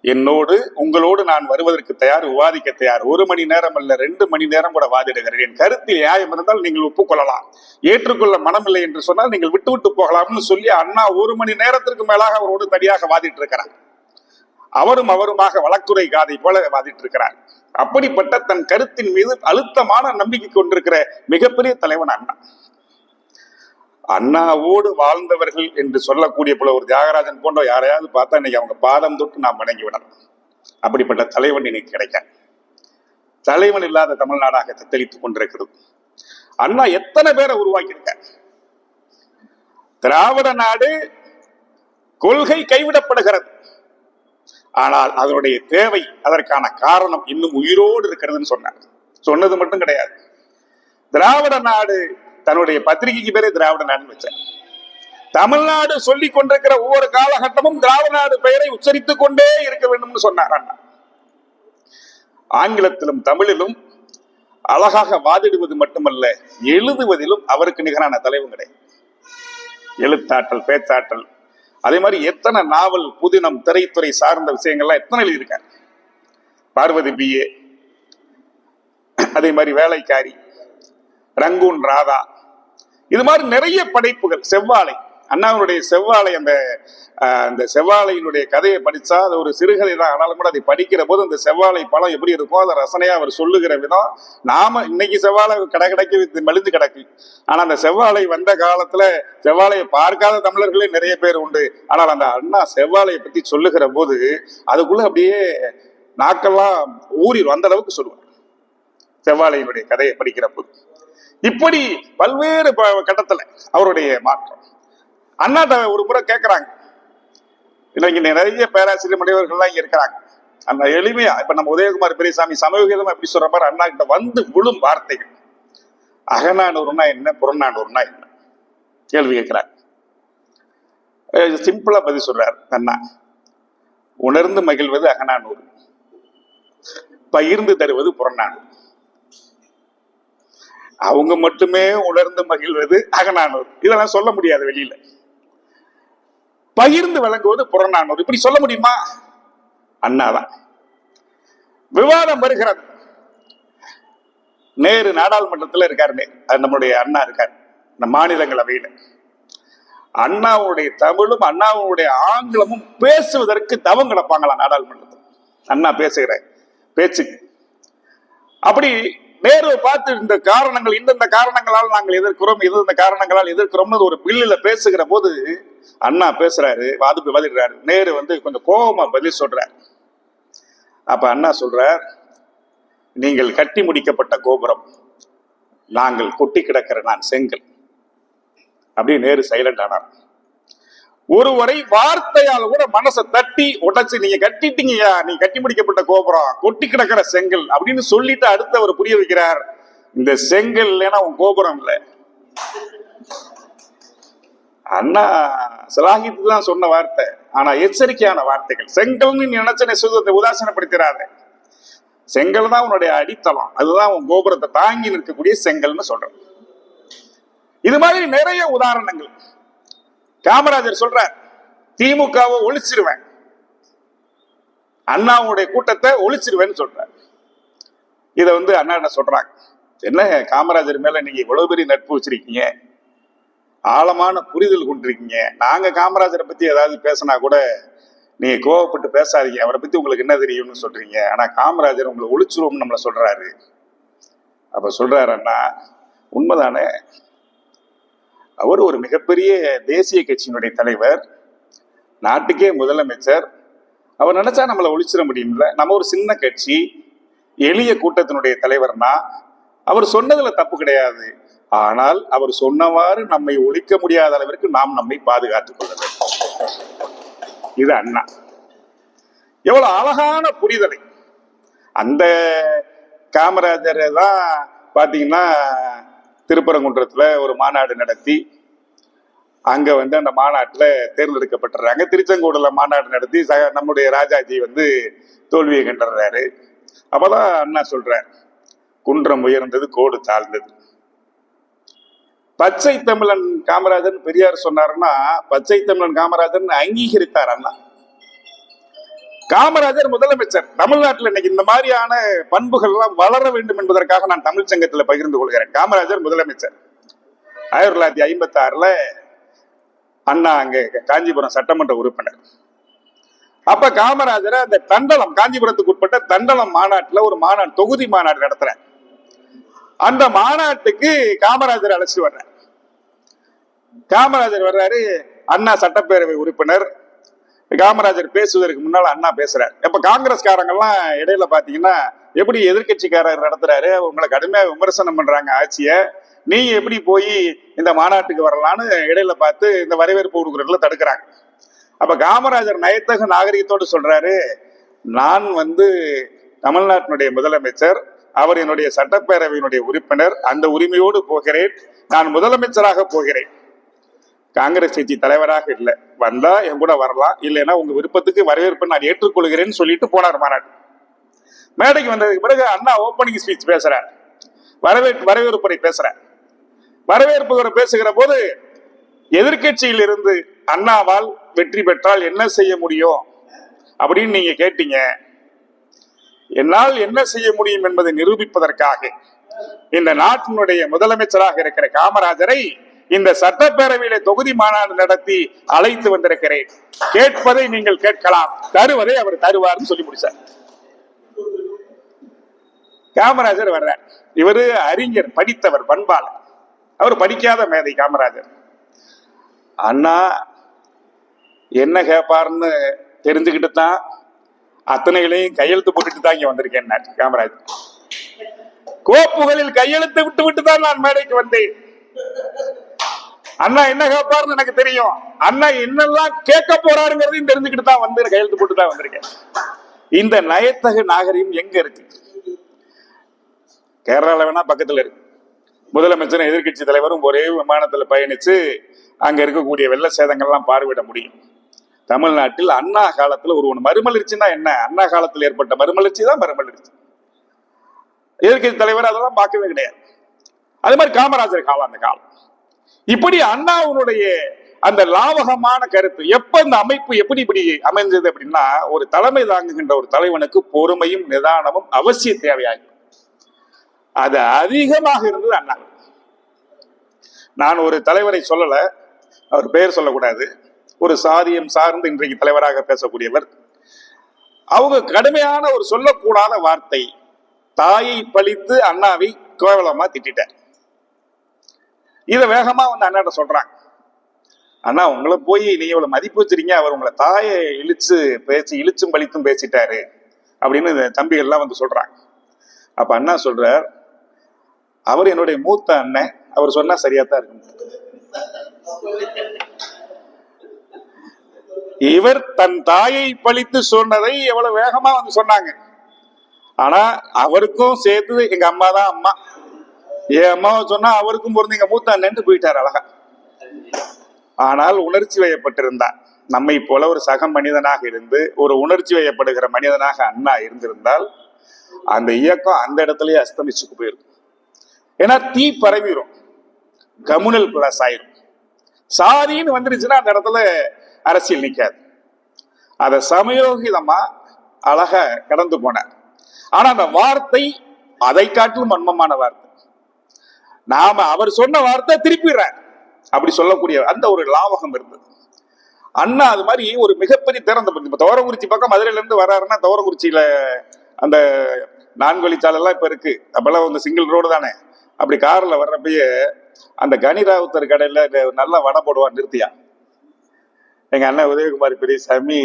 Speaker 1: என்னோடு உங்களோடு நான் வருவதற்கு தயார், விவாதிக்க தயார். 1 மணி நேரம் அல்ல, 2 மணி நேரம் கூட வாதிடுகிறேன். என் கருத்தில் நியாயம் இருந்தால் நீங்கள் ஒப்புக்கொள்ளலாம், ஏற்றுக்கொள்ள மனமில்லை என்று சொன்னால் நீங்கள் விட்டு விட்டு போகலாம்னு சொல்லி அண்ணா 1 மணி நேரத்திற்கு மேலாக அவரோடு தனியாக வாதிட்டு இருக்கிறார். அவருமாக வழக்குரை காதை போல வாதிட்டு இருக்கிறார். அப்படிப்பட்ட தன் கருத்தின் மீது அழுத்தமான நம்பிக்கை கொண்டிருக்கிற மிகப்பெரிய தலைவன் அண்ணா. அண்ணாவோடு வாழ்ந்தவர்கள் என்று சொல்லக்கூடிய போல ஒரு தியாகராஜன் போன்ற யாரையாவது பார்த்தா இன்னைக்கு அவங்க பாதம் தொட்டு நாம் வணங்கி விடலாம். அப்படிப்பட்ட தலைவன் இன்னைக்கு கிடைக்க, தலைவன் இல்லாத தமிழ்நாடாக தத்தளித்துக் கொண்டிருக்கிறது. அண்ணா எத்தனை பேரை உருவாக்கி இருக்க. திராவிட நாடு கொள்கை கைவிடப்படுகிறது, ஆனால் அதனுடைய தேவை, அதற்கான காரணம் இன்னும் உயிரோடு இருக்கிறதுன்னு சொன்னார். சொன்னது மட்டும் கிடையாது, திராவிட நாடு தன்னுடைய பத்திரிகைக்கு பேரே திராவிட நாடுன்னு வச்சார். தமிழ்நாடு சொல்லிக் கொண்டிருக்கிற ஒவ்வொரு காலகட்டமும் திராவிட நாடு பெயரை உச்சரித்துக் கொண்டே இருக்க வேண்டும் சொன்னார் அண்ணா. ஆங்கிலத்திலும் தமிழிலும் அழகாக வாதிடுவது மட்டுமல்ல, எழுதுவதிலும் அவருக்கு நிகரான தலைவன் கிடையாது. எழுத்தாற்றல், பேச்சாற்றல், அதே மாதிரி எத்தனை நாவல், புதினம், திரைத்துறை சார்ந்த விஷயங்கள்லாம் எத்தனை எழுதியிருக்காரு. பார்வதி பிஏ, அதே மாதிரி வேலைக்காரி, ரங்கூன் ராதா, இது மாதிரி நிறைய படைப்புகள். செவ்வாழை, அண்ணாவுடைய செவ்வாழை, அந்த செவ்வாழையினுடைய கதையை படிச்சா அது ஒரு சிறுகதை தான், ஆனாலும் கூட அதை படிக்கிற போது அந்த செவ்வாழை பழம் எப்படி இருக்கும், அதை ரசனையா அவர் சொல்லுகிற விதம். நாம இன்னைக்கு செவ்வாழை கடை மெலிந்து கிடக்கு, ஆனா அந்த செவ்வாழை வந்த காலத்துல செவ்வாழையை பார்க்காத தமிழர்களே நிறைய பேர் உண்டு. ஆனால் அந்த அண்ணா செவ்வாழையை பத்தி சொல்லுகிற போது அதுக்குள்ள அப்படியே நாக்கெல்லாம் ஊறிடும், அந்த அளவுக்கு சொல்லுவார் செவ்வாழையினுடைய கதையை படிக்கிற போது. இப்படி பல்வேறு கட்டத்துல அவருடைய மாற்றம். அண்ணாட்ட ஒரு முறை கேட்கிறாங்க, இன்னைக்கு நிறைய பேராசிரியர் முனைவர்கள்லாம் இங்க இருக்கிறாங்க. அந்த எளிமையா, இப்ப நம்ம உதயகுமார் பெரியசாமி சமூகமா எப்படி சொல்ற மாதிரி அண்ணா கிட்ட வந்து விழும் வார்த்தைகள். அகநானூறுனா என்ன, புறநானூறுனா என்ன கேள்வி கேட்கிறாங்க. சிம்பிளா பதில் சொல்றாரு அண்ணா. உணர்ந்து மகிழ்வது அகநானூறு, பகிர்ந்து தருவது புறநானூறு. அவங்க மட்டுமே உணர்ந்து மகிழ்வது அகநானூறு, இதெல்லாம் சொல்ல முடியாது வெளியில. பகிர்ந்து வழங்குவது புறநானூறு, இப்படி சொல்ல முடியுமா? அண்ணாதான். விவாதம் வருகிறது. நேரு நாடாளுமன்றத்தில் இருக்காரு, நம்முடைய அண்ணா இருக்காரு மாநிலங்களவையில். அண்ணாவுடைய தமிழும் அண்ணாவுடைய ஆங்கிலமும் பேசுவதற்கு தவம் கிடப்பாங்களா நாடாளுமன்றத்தில். அண்ணா பேசுகிற பேச்சுக்கு அப்படி நேரு பார்த்து இந்த காரணங்கள், இந்தந்த காரணங்களால் நாங்கள் எதிர்க்கிறோம், இது இந்த காரணங்களால் எதிர்க்கிறோம்னு ஒரு பில்லுல பேசுகிற போது அண்ணா பேசுறாரு, வாதிடுறாரு. நேரு கொஞ்சம் கோபமா பதில் சொல்றார். அப்ப அண்ணா சொல்றார், நீங்கள் கட்டி முடிக்கப்பட்ட கோபுரம், நாங்கள் கொட்டி கிடக்கிற நான் செங்கல். அப்படியே நேரு சைலண்ட் ஆனார். ஒருவரை வார்த்தையால் கூட மனசை தட்டி உடைச்சு, நீங்க கட்டிட்டீங்கயா, நீ கட்டி முடிக்கப்பட்ட கோபுரம், கொட்டி கிடக்கிற செங்கல் அப்படின்னு சொல்லிட்டு அடுத்து அவர் புரிய வைக்கிறார், இந்த செங்கல் இல்லைன்னா உன் கோபுரம் இல்லை. அண்ணா சிலாகித்து தான் சொன்ன வார்த்தை, ஆனா எச்சரிக்கையான வார்த்தைகள். செங்கல்னு நீ நினைச்ச சுதத்தை உதாசீனப்படுத்திடாத, செங்கல் தான் உன்னுடைய அடித்தளம், அதுதான் உன் கோபுரத்தை தாங்கி நிற்கக்கூடிய செங்கல்னு சொல்றேன். இது மாதிரி நிறைய உதாரணங்கள். காமராஜர் சொல்றார், திமுகவை ஒழிச்சிருவேன், அண்ணாவுடைய கூட்டத்தை ஒழிச்சிருவேன்னு சொல்றார். இத அண்ணா என்ன சொல்றாங்க, என்ன காமராஜர் மேல நீங்க இவ்வளவு பெரிய நட்பு வச்சிருக்கீங்க, ஆழமான புரிதல் கொண்டிருக்கீங்க, நாங்க காமராஜரை பத்தி ஏதாவது பேசினா கூட நீங்க கோவப்பட்டு பேசாதீங்க, அவரை பத்தி உங்களுக்கு என்ன தெரியும்னு சொல்றீங்க, ஆனா காமராஜர் உங்களை ஒழிச்சிருவோம்னு நம்மள சொல்றாரு. அப்ப சொல்றாரு அண்ணா, உண்மைதானே, அவர் ஒரு மிகப்பெரிய தேசிய கட்சியினுடைய தலைவர், நாட்டுக்கே முதலமைச்சர், அவர் நினைச்சா நம்மளை ஒழிச்சிட முடியும்ல. நம்ம ஒரு சின்ன கட்சி, எளிய கூட்டத்தினுடைய தலைவர்னா அவர் சொன்னதுல தப்பு கிடையாது. ஆனால் அவர் சொன்னவாறு நம்மை ஒழிக்க முடியாத அளவிற்கு நாம் நம்மை பாதுகாத்துக் கொள்ள வேண்டும். இது அண்ணா எவ்வளவு அழகான புரிதலை. அந்த காமராஜரை தான் பாத்தீங்கன்னா திருப்பரங்குன்றத்துல ஒரு மாநாடு நடத்தி, அங்க அந்த மாநாட்டுல தேர்ந்தெடுக்கப்பட்டுறாங்க. திருச்செங்கோடுல மாநாடு நடத்தி நம்முடைய ராஜாஜி தோல்வியை கண்டுறாரு. அப்பதான் அண்ணா சொல்றார், குன்றம் உயர்ந்தது கோடு தாழ்ந்தது. பச்சை தமிழன் காமராஜன் பெரியார் சொன்னாருன்னா, பச்சை தமிழன் காமராஜன் அங்கீகரித்தார் அண்ணா. காமராஜர் முதலமைச்சர். தமிழ்நாட்டில் இன்னைக்கு இந்த மாதிரியான பண்புகள் எல்லாம் வளர வேண்டும் என்பதற்காக நான் தமிழ் சங்கத்தில் பகிர்ந்து கொள்கிறேன். காமராஜர் முதலமைச்சர். 1956 அண்ணா அங்க காஞ்சிபுரம் சட்டமன்ற உறுப்பினர். அப்ப காமராஜர் அந்த தண்டலம், காஞ்சிபுரத்துக்கு உட்பட்ட தண்டலம் மாநாட்டுல ஒரு மாநாடு, தொகுதி மாநாடு நடத்துற. அந்த மாநாட்டுக்கு காமராஜர் அழைச்சிட்டு வர்றார். காமராஜர் வர்றாரு, அண்ணா சட்டப்பேரவை உறுப்பினர். காமராஜர் பேசுவதற்கு முன்னால் அண்ணா பேசுறாரு. இப்ப காங்கிரஸ்காரங்கெல்லாம் இடையில பாத்தீங்கன்னா எப்படி எதிர்கட்சிக்காரர் நடத்துறாரு, உங்களை கடுமையா விமர்சனம் பண்றாங்க ஆட்சிய, நீங்க எப்படி போய் இந்த மாநாட்டுக்கு வரலான்னு இடையில பார்த்து இந்த வரவேற்பு கொடுக்குறதுல தடுக்கிறாங்க. அப்ப காமராஜர் நயத்தக நாகரிகத்தோடு சொல்றாரு, நான் தமிழ்நாட்டினுடைய முதலமைச்சர், அவர் என்னுடைய சட்டப்பேரவையினுடைய உறுப்பினர், அந்த உரிமையோடு போகிறேன், நான் முதலமைச்சராக போகிறேன், காங்கிரஸ் கட்சி தலைவராக இல்லை, வந்தா என் கூட வரலாம், இல்லைன்னா உங்க விருப்பத்துக்கு வரவேற்பை நான் ஏற்றுக்கொள்கிறேன்னு சொல்லிட்டு போனார் மாநாடு. மேடைக்கு வந்ததுக்கு பிறகு அண்ணா ஓப்பனிங் ஸ்பீச் பேசுறார், வரவேற்புரை பேசுறார். வரவேற்பு பேசுகிற போது எதிர்கட்சியில் இருந்து அண்ணாவால் வெற்றி பெற்றால் என்ன செய்ய முடியும் அப்படின்னு நீங்க கேட்டீங்க. என்னால் என்ன செய்ய முடியும் என்பதை நிரூபிப்பதற்காக இந்த நாட்டினுடைய முதலமைச்சராக இருக்கிற காமராஜரை இந்த சட்டப்பேரவையில தொகுதி மாநாடு நடத்தி அழைத்து வந்திருக்கிறேன், கேட்பதை நீங்கள் கேட்கலாம், தருவதை அவர் தருவார்னு சொல்லி முடிச்சார். காமராஜர் வர்ற, இவரு அறிஞர், படித்தவர், பண்பாளர், அவர் படிக்காத மேதை காமராஜர். அண்ணா என்ன கேட்பாருன்னு தெரிஞ்சுக்கிட்டு தான் அத்தனைகளையும் கையெழுத்து போட்டுட்டு தான் இங்க வந்திருக்கேன் காமராஜர். கோப்புகளில் கையெழுத்து விட்டு தான் நான் மேடைக்கு வந்தேன். அண்ணா என்ன கேட்பாருன்னு எனக்கு தெரியும், அண்ணா என்னெல்லாம் கேட்க போறாருங்கிறதையும் தெரிஞ்சுக்கிட்டு தான் வந்து கையெழுத்து போட்டு தான் வந்திருக்கேன். இந்த நயத்தகு நாகரிகம் எங்க இருக்கு? கேரளால வேணா பக்கத்துல இருக்கு. முதலமைச்சரும் எதிர்கட்சி தலைவரும் ஒரே விமானத்தில் பயணிச்சு அங்க இருக்கக்கூடிய வெள்ள சேதங்கள்லாம் பார்வையிட முடியும். தமிழ்நாட்டில் அண்ணா காலத்துல ஒரு மறுமலர்ச்சின்னா என்ன? அண்ணா காலத்தில் ஏற்பட்ட மறுமலர்ச்சி தான் மறுமலர்ச்சி. எதிர்கட்சி தலைவர் அதெல்லாம் பார்க்கவே கிடையாது. அது மாதிரி காமராஜர் காலம், அந்த காலம். இப்படி அண்ணாவுடைய அந்த லாவகமான கருத்து எப்ப இந்த அமைப்பு எப்படி இப்படி அமைஞ்சது அப்படின்னா, ஒரு தலைமை தாங்குகின்ற ஒரு தலைவனுக்கு பொறுமையும் நிதானமும் அவசிய தேவையாகும். அது அதிகமாக இருந்தது அண்ணா. நான் ஒரு தலைவரை சொல்லல, அவர் பெயர் சொல்லக்கூடாது, ஒரு சாதியம் சார்ந்து இன்றைக்கு தலைவராக பேசக்கூடியவர். அவங்க கடுமையான ஒரு சொல்லக்கூடாத வார்த்தை, தாயை பழித்து அண்ணாவை கேவலமா திட்டார். இத வேகமா அண்ணாட்ட சொல்றாங்க, அண்ணா உங்களை போய் நீங்க இவ்வளவு மதிப்பு வச்சிருக்கீங்க, அவர் உங்களை தாயை இழிச்சும் பழித்தும் பேசிட்டாரு அப்படின்னு தம்பிகள் எல்லாம் சொல்றாங்க. அப்ப அண்ணா சொல்றார், அவர் என்னுடைய மூத்த அண்ணன், அவர் சொன்னா சரியாத்தான் இருக்கும். இவர் தன் தாயை பழித்து சொன்னதை எவ்வளவு வேகமா சொன்னாங்க. ஆனா அவருக்கும் சேர்த்து எங்க அம்மா தான் அம்மா, என் அம்மாவை சொன்னா அவருக்கும் பொருந்து எங்க மூத்த அண்ணன் போயிட்டார் அழகா. ஆனால் உணர்ச்சி வயப்பட்டிருந்தார். நம்மை போல ஒரு சக மனிதனாக இருந்து ஒரு உணர்ச்சி வயப்படுகிற மனிதனாக அண்ணா இருந்திருந்தால் அந்த இயக்கம் அந்த இடத்துலயே அஸ்தமிச்சுக்கு போயிருக்கும். ஏன்னா தீ பரவிடும், கம்யூனல் கிளாஸ் ஆயிரும். சாதின்னு வந்துருச்சுன்னா அந்த இடத்துல அரசியல் நிற்காது. அத சமயோகிதமா அழகா கடந்து போனார். ஆனா அந்த வார்த்தை அதை காட்டிலும் மர்மமான வார்த்தை. நாம அவர் சொன்ன வார்த்தை திருப்பிடுறார், அப்படி சொல்லக்கூடிய அந்த ஒரு லாவகம் இருந்தது. அண்ணா அது மாதிரி ஒரு மிகப்பெரிய திறந்த தோரங்குறிச்சி பக்கம் மதுரையில இருந்து வர்றாருன்னா, தோரங்குறிச்சியில அந்த 4 வழிச்சாலை எல்லாம் இப்ப இருக்கு, அப்பெல்லாம் சிங்கிள் ரோடு தானே. அப்படி கார்ல வர்றப்பயே அந்த கனிராவுத்தர் கடையில நல்லா வடை போடுவான் நிறுத்தியா. எங்க அண்ணன் உதயகுமார் பெரியசாமி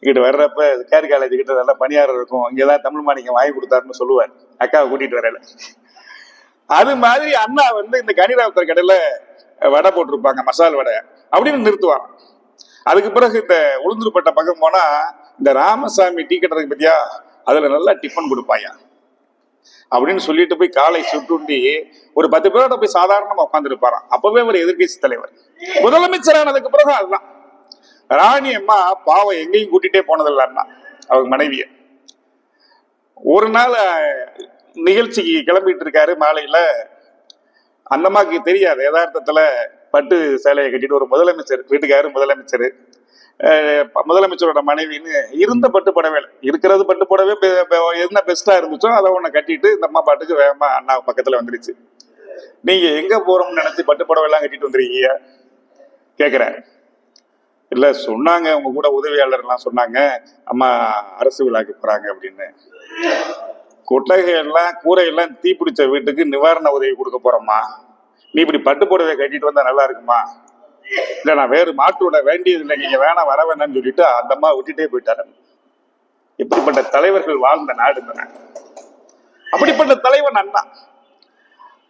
Speaker 1: இங்கிட்ட வர்றப்ப கேரி காலேஜ் கிட்ட நல்லா பணியாரம் இருக்கும், இங்கதான் தமிழ் மாணிக்கம் வாங்கி கொடுத்தாருன்னு சொல்லுவார், அக்காவை கூட்டிட்டு வரல. அது மாதிரி அண்ணா இந்த கனிராவுத்தர் கடையில வடை போட்டிருப்பாங்க, மசால் வடை அப்படின்னு நிறுத்துவாங்க. அதுக்கு பிறகு இந்த உளுந்தூர்பேட்டை பக்கம் போனா இந்த ராமசாமி டீ கட்டுறதுக்கு பத்தியா, அதுல நல்லா டிஃபன் கொடுப்பாயா அப்படின்னு சொல்லிட்டு போய் காலை சுட்டுண்டி ஒரு 10 பேரோட போய் சாதாரணமா உட்கார்ந்து இருப்பாராம். அப்பவே ஒரு எதிர்கட்சி தலைவர். முதலமைச்சரானதுக்கு பிறகு அதுதான். ராணி அம்மா பாவம் எங்கேயும் கூட்டிட்டே போனதில்லை அண்ணா, அவங்க மனைவிய. ஒரு நாள் நிகழ்ச்சிக்கு கிளம்பிட்டு இருக்காரு, மாலையில அந்த அம்மாக்கு தெரியாது, யதார்த்தத்துல பட்டு சேலையை கட்டிட்டு ஒரு முதலமைச்சர் வீட்டுக்காரு, முதலமைச்சரோட மனைவின்னு இருந்த பட்டு புடவை, இருக்கிறது பட்டு புடவை என்ன பெஸ்டா இருந்துச்சோ அதை ஒண்ணு கட்டிட்டு இந்த அம்மா பாட்டுக்கு வேகமா அண்ணா பக்கத்துல வந்துருச்சு. நீங்க எங்க போறோம்னு நினைச்சு பட்டு புடவை எல்லாம் கட்டிட்டு வந்துருக்கீங்க கேக்குற. இல்ல சொன்னாங்க, உங்க கூட உதவியாளர் எல்லாம் சொன்னாங்க, அம்மா அரசு விழாக்கு போறாங்க அப்படின்னு. கொட்டகையெல்லாம் கூரையெல்லாம் தீப்பிடிச்ச வீட்டுக்கு நிவாரண உதவி கொடுக்க போறோம்மா, நீ இப்படி பட்டு புடவை கட்டிட்டு வந்தா நல்லா இருக்குமா? இல்ல நான் வேறு மாற்று விட வேண்டியது இல்லை, நீங்க வேணா வர வேணாம்னு சொல்லிட்டு அந்த அம்மா விட்டுட்டே போயிட்டாரு. இப்படிப்பட்ட தலைவர்கள் வாழ்ந்த நாடு இந்த நாடு. அப்படிப்பட்ட தலைவன் அண்ணா.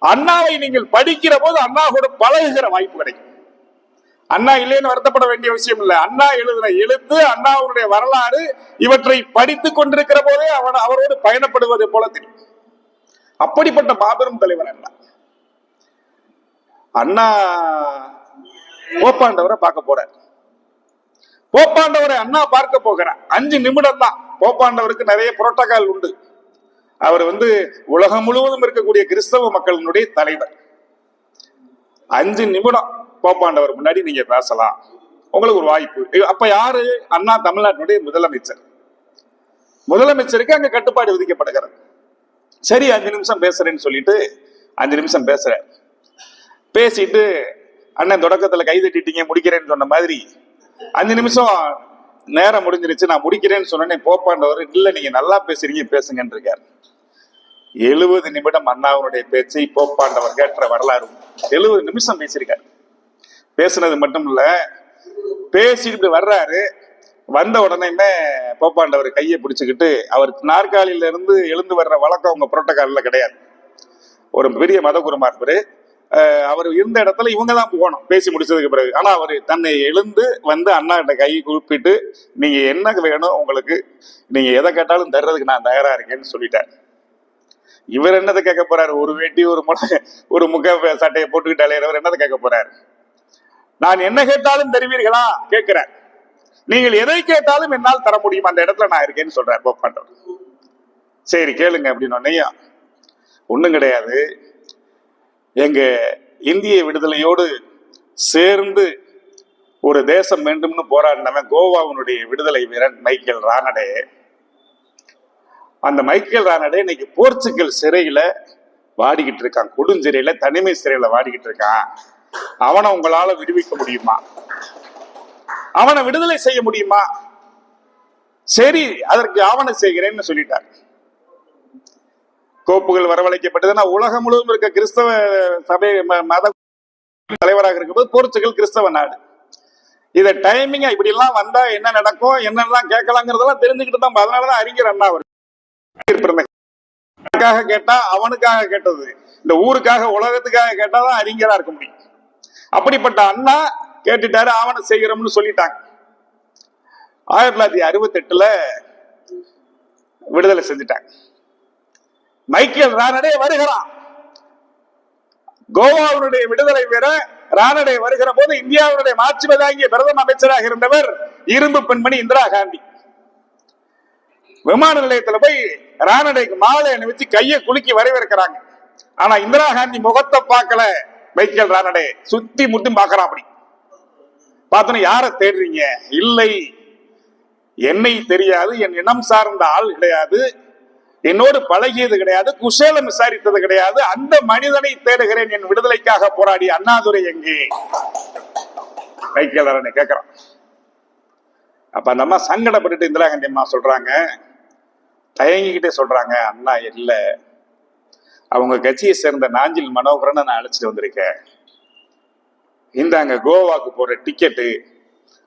Speaker 1: அண்ணாவை நீங்கள் படிக்கிற போது அண்ணாவோட பழகுகிற வாய்ப்பு கிடைக்கும். அண்ணா இல்லைன்னு வருத்தப்பட வேண்டிய விஷயம் இல்லை. அண்ணா எழுதின எழுத்து, அண்ணாவுடைய வரலாறு, இவற்றை படித்துக் கொண்டிருக்கிற போதே அவரோடு பயணப்படுவதை போல தெரியும். அப்படிப்பட்ட மாபெரும் தலைவர் அண்ணா. அண்ணா போப்பாண்டவரை பார்க்க போறார். போப்பாண்டவரை அண்ணா பார்க்க போகிறார். 5 நிமிடம் தான். போப்பாண்டவருக்கு நிறைய புரோட்டோகால் உண்டு. அவர் உலகம் முழுவதும் இருக்கக்கூடிய கிறிஸ்தவ மக்களினுடைய தலைவர். 5 நிமிடம் போப்பாண்டவர் முன்னாடி நீங்க பேசலாம், உங்களுக்கு ஒரு வாய்ப்பு. அப்ப யாரு? அண்ணா தமிழ்நாட்டினுடைய முதலமைச்சர். முதலமைச்சருக்கு அங்க கட்டுப்பாடு விதிக்கப்படுகிறது. சரி 5 நிமிஷம் பேசுறேன்னு சொல்லிட்டு 5 நிமிஷம் பேசுற. பேசிட்டு அண்ணன் தொடக்கத்துல கை தட்டிட்டீங்க, முடிக்கிறேன்னு சொன்ன மாதிரி 5 நிமிஷம் நேரம் முடிஞ்சிருச்சு, நான் முடிக்கிறேன்னு சொன்னேன். போப்பாண்டவர் இல்ல நீங்க நல்லா பேசுறீங்க, பேசுங்கன்னு இருக்காரு. 70 நிமிடம் அண்ணாவுடைய பேச்சை போப்பாண்டவர் கேட்ட வரலாறு. 70 நிமிஷம் பேசியிருக்காரு. பேசுனது மட்டும் இல்ல, பேசிட்டு வர்றாரு. வந்த உடனேமே போப்பாண்டவர் கையை பிடிச்சுக்கிட்டு, அவர் நாற்காலியில இருந்து எழுந்து வர்ற வழக்கம் அவங்க புரோட்டோகால்ல கிடையாது. ஒரு பெரிய மதகுருமார் அவர் இருந்த இடத்துல இவங்க தான் போகணும் பேசி முடிச்சதுக்கு பிறகு. ஆனா அவர் தன்னை எழுந்து அண்ணா கிட்ட கை கூப்பிட்டு, நீங்க என்ன வேணும் உங்களுக்கு, நீங்க எதை கேட்டாலும் தர்றதுக்கு நான் தயாரா இருக்கேன்னு சொல்லிட்டார். இவர் என்னதை கேட்க போறாரு? ஒரு வேட்டி ஒரு முக சட்டையை போட்டுக்கிட்டாலே இவர் என்னதை கேட்க போறாரு? நான் என்ன கேட்டாலும் தருவீர்களா கேட்கிறார். நீங்கள் எதை கேட்டாலும் என்னால் தர முடியும், அந்த இடத்துல நான் இருக்கேன்னு சொல்றார் போப்பாண்டவர். சரி கேளுங்க அப்படின்னு. ஒண்ணும் கிடையாது, எங்க இந்திய விடுதலையோடு சேர்ந்து ஒரு தேசம் வேண்டும்னு போராடினவன் கோவாவினுடைய விடுதலை வீரன் மைக்கேல் ரானடே. அந்த மைக்கேல் ரானடே இன்னைக்கு போர்ச்சுகல் சிறையில வாடிக்கிட்டு இருக்கான். கொடுஞ்சிறையில, தனிமை சிறையில வாடிக்கிட்டு இருக்கான். அவனை உங்களால விடுவிக்க முடியுமா? அவனை விடுதலை செய்ய முடியுமா? சரி, அதற்கு ஆவணம் செய்கிறேன்னு சொல்லிட்டார். கோப்புகள் வரவழைக்கப்பட்டதுன்னா உலகம் முழுவதும் இருக்க கிறிஸ்தவ சபை மத தலைவராக இருக்கும்போது போர்ச்சுகல் கிறிஸ்தவ நாடு. இத டைமிங்கா இப்படி எல்லாம் வந்தா என்ன நடக்கும், என்னெல்லாம் கேட்கலாங்கிறதெல்லாம் தெரிஞ்சுக்கிட்டு தான். அதனாலதான் அறிஞர் அண்ணா அவர் கேட்டா அவனுக்காக கேட்டது, இந்த ஊருக்காக உலகத்துக்காக கேட்டாதான் அறிஞரா இருக்க முடியும். அப்படிப்பட்ட அண்ணா கேட்டுட்டாரு, ஆவணம் செய்கிறோம்னு சொல்லிட்டாங்க. 1968 விடுதலை செஞ்சுட்டாங்க. மைக்கேல் ரானடே வருகிறான். கோவாவுடைய விடுதலை வீர ரானடே வருகிற போது இந்தியாவுடைய மாட்சிமை தாங்கிய பிரதம அமைச்சராக இருந்தவர் இரும்பு பெண்மணி இந்திரா காந்தி. விமான நிலையத்துல போய் ரானடேக்கு மாலை அணிவிச்சு கையை குலுக்கி வரவேற்கிறாங்க. ஆனா இந்திரா காந்தி முகத்தை பார்க்கல. மைக்கேல் ரானடே சுத்தி முத்தி பாக்குறான். அப்படி பார்த்தோன்னு யார தேடுறீங்க? இல்லை, என்னை தெரியாது, என் இனம் சார்ந்த ஆள் கிடையாது, என்னோடு பழகியது கிடையாது, குசேலம் விசாரித்தது கிடையாது, அந்த மனிதனை தேடுகிறேன், என் விடுதலைக்காக போராடி அண்ணாதுரை எங்கே? மைக்கேல் ரானடே கேட்கிறான். அப்ப அந்த அம்மா சங்கடப்பட்டுட்டு இந்திரா காந்தி அம்மா சொல்றாங்க, தயங்கிக்கிட்டே சொல்றாங்க, அண்ணா இல்ல, அவங்க கட்சியை சேர்ந்த நாஞ்சில் மனோகரனை நான் அழைச்சிட்டு வந்திருக்கேன், இந்தாங்க கோவாக்கு போற டிக்கெட்டு,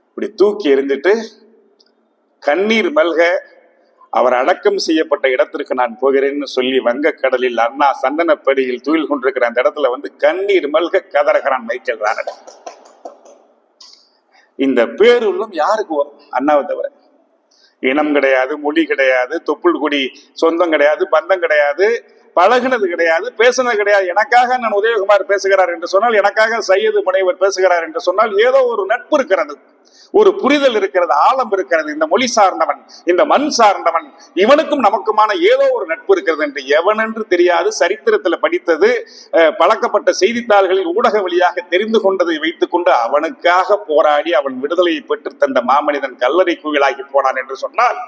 Speaker 1: இப்படி தூக்கி எறிஞ்சிட்டு கண்ணீர் மல்க அவர் அடக்கம் செய்யப்பட்ட இடத்திற்கு நான் போகிறேன்னு சொல்லி வங்கக்கடலில் அண்ணா சந்தனப்படியில் தூயில் கொண்டிருக்கிற அந்த இடத்துல கண்ணீர் மல்க கதறகிறான் மைக்கேல் ரானடே. இந்த பேருள்ளும் யாருக்கு வரும்? அண்ணாவை தவிர. இனம் கிடையாது, மொழி கிடையாது, தொப்புள் குடி சொந்தம் கிடையாது, பந்தம் கிடையாது, பழகினது கிடையாது, பேசினது கிடையாது. எனக்காக நான் உதயகுமார் பேசுகிறார் என்று சொன்னால், எனக்காக சையது முனைவர் பேசுகிறார் என்று சொன்னால் ஏதோ ஒரு நட்பு இருக்கிறது, ஒரு புரிதல் இருக்கிறது, ஆழம் இருக்கிறது. இந்த மொழி சார்ந்தவன், இந்த மண் சார்ந்தவன், இவனுக்கும் நமக்குமான ஏதோ ஒரு நட்பு இருக்கிறது என்று எவனென்று தெரியாது, சரித்திரத்தில் படித்தது, பழக்கப்பட்ட செய்தித்தாள்களில் ஊடக வழியாக தெரிந்து கொண்டதை வைத்துக் கொண்டு அவனுக்காக போராடி அவன் விடுதலையை பெற்று தந்த மாமனிதன் கல்லறை குவியலாகி போனான் என்று சொன்னால்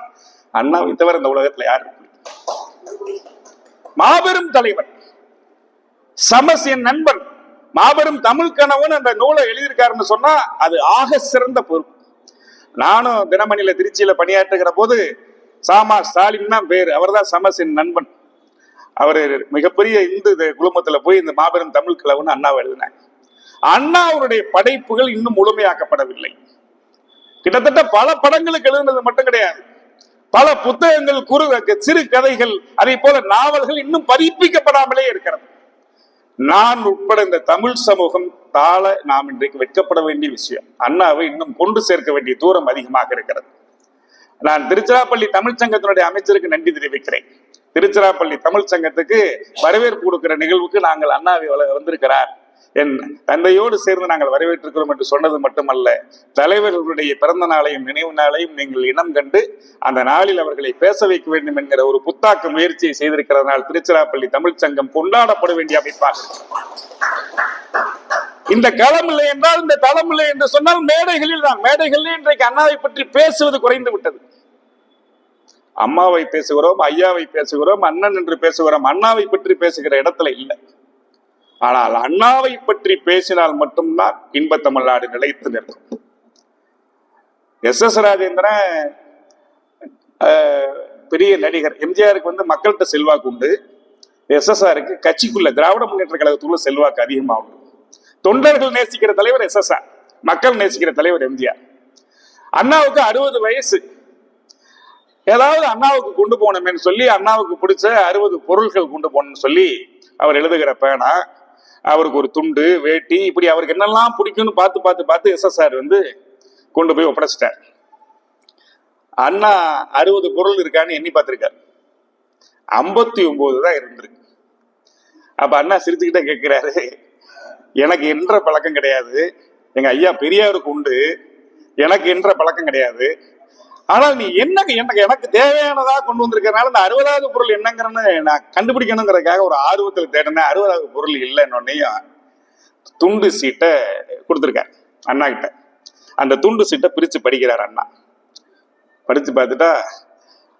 Speaker 1: அண்ணாவை தவிர இந்த உலகத்துல யாரு? மாபெரும் தலைவர், சமஸ் என் நண்பன், மாபெரும் தமிழ் கணவன் அந்த நூலை எழுதியிருக்காருன்னு சொன்னா அது ஆக சிறந்த பொறுப்பு. நானும் தினமணியில திருச்சியில பணியாற்றுகிற போது சாமா ஸ்டாலின் தான் பேரு, அவர் தான் சமஸ் என் நண்பன். அவரு மிகப்பெரிய இந்து குழுமத்துல போய் இந்த மாபெரும் தமிழ் கணவன் அண்ணாவை எழுதினாங்க. அண்ணா அவருடைய படைப்புகள் இன்னும் முழுமையாக்கப்படவில்லை. கிட்டத்தட்ட பல படங்களுக்கு எழுதுனது மட்டும் கிடையாது, பல புத்தகங்கள், சிறு கதைகள், அதே போல நாவல்கள் இன்னும் பதிப்பிக்கப்படாமலே இருக்கிறது. நான் உட்பட இந்த தமிழ் சமூகம் தாழ நாம் இன்றைக்கு வெட்கப்பட வேண்டிய விஷயம். அண்ணாவை இன்னும் கொண்டு சேர்க்க வேண்டிய தூரம் அதிகமாக இருக்கிறது. நான் திருச்சிராப்பள்ளி தமிழ் சங்கத்தினுடைய அமைச்சருக்கு நன்றி தெரிவிக்கிறேன். திருச்சிராப்பள்ளி தமிழ் சங்கத்துக்கு வரவேற்பு கொடுக்கிற நிகழ்வுக்கு நாங்கள் அண்ணாவை வந்திருக்கிறார், என் தந்தையோடு சேர்ந்து நாங்கள் வரவேற்றிருக்கிறோம் என்று சொன்னது மட்டுமல்ல, தலைவர்களுடைய பிறந்த நாளையும் நினைவு நாளையும் நீங்கள் இனம் கண்டு அந்த நாளில் அவர்களை பேச வைக்க வேண்டும் என்கிற ஒரு புத்தாக்க முயற்சியை செய்திருக்கிறதுனால் திருச்சிராப்பள்ளி தமிழ் சங்கம் கொண்டாடப்பட வேண்டிய அமைப்பாக இந்த களம் இல்லை என்றால், இந்த தளம் இல்லை என்று சொன்னால் மேடைகளில் தான். மேடைகளில் இன்றைக்கு அண்ணாவை பற்றி பேசுவது குறைந்து விட்டது. அம்மாவை பேசுகிறோம், ஐயாவை பேசுகிறோம், அண்ணன் என்று பேசுகிறோம், அண்ணாவை பற்றி பேசுகிற இடத்துல இல்லை. ஆனால் அண்ணாவை பற்றி பேசினால் மட்டும்தான் இன்ப தமிழ்நாடு நிலைத்து நிற்கும். எஸ் ராஜேந்திரன் பெரிய நடிகர். எம்ஜிஆருக்கு மக்கள்கிட்ட செல்வாக்கு உண்டு, எஸ்எஸ்ஆருக்கு கட்சிக்குள்ள திராவிட முன்னேற்ற கழகத்துக்குள்ள செல்வாக்கு அதிகமாக உண்டு. தொண்டர்கள் நேசிக்கிற தலைவர் எஸ்எஸ்ஆர், மக்கள் நேசிக்கிற தலைவர் எம்ஜிஆர். அண்ணாவுக்கு 60 வயசு. ஏதாவது அண்ணாவுக்கு கொண்டு போனோம்னு சொல்லி, அண்ணாவுக்கு பிடிச்ச 60 பொருள்கள் கொண்டு போனோம்னு சொல்லி அவர் எழுதுகிற பேனா, அவருக்கு ஒரு துண்டு, வேட்டி, இப்படி அவருக்கு என்னெல்லாம் பிடிக்கும்னு பார்த்து எஸ்எஸ்ஆர் கொண்டு போய் ஒப்படைச்சிட்டார். அண்ணா 60 பொருள் இருக்கான்னு எண்ணி பார்த்திருக்காரு, 59 தான் இருந்திருக்கு. அப்ப அண்ணா சிரிச்சுக்கிட்டே கேட்கிறாரு, எனக்கு என்ற பழக்கம் கிடையாது, எங்க ஐயா பெரியாருக்கு உண்டு, எனக்கு என்ற பழக்கம் கிடையாது. ஆனால் நீ எனக்கு தேவையானதா கொண்டு வந்திருக்கிறதுனால இந்த 60வது பொருள் என்னங்கிறன்னு நான் கண்டுபிடிக்கணுங்கிறதுக்காக ஒரு ஆர்வத்தில் தேடினேன். 60வது பொருள் இல்லைன்னு துண்டு சீட்டை கொடுத்துருக்கார் அண்ணா கிட்ட. அந்த துண்டு சீட்டை பிரிச்சு படிக்கிறார் அண்ணா. படிச்சு பார்த்துட்டா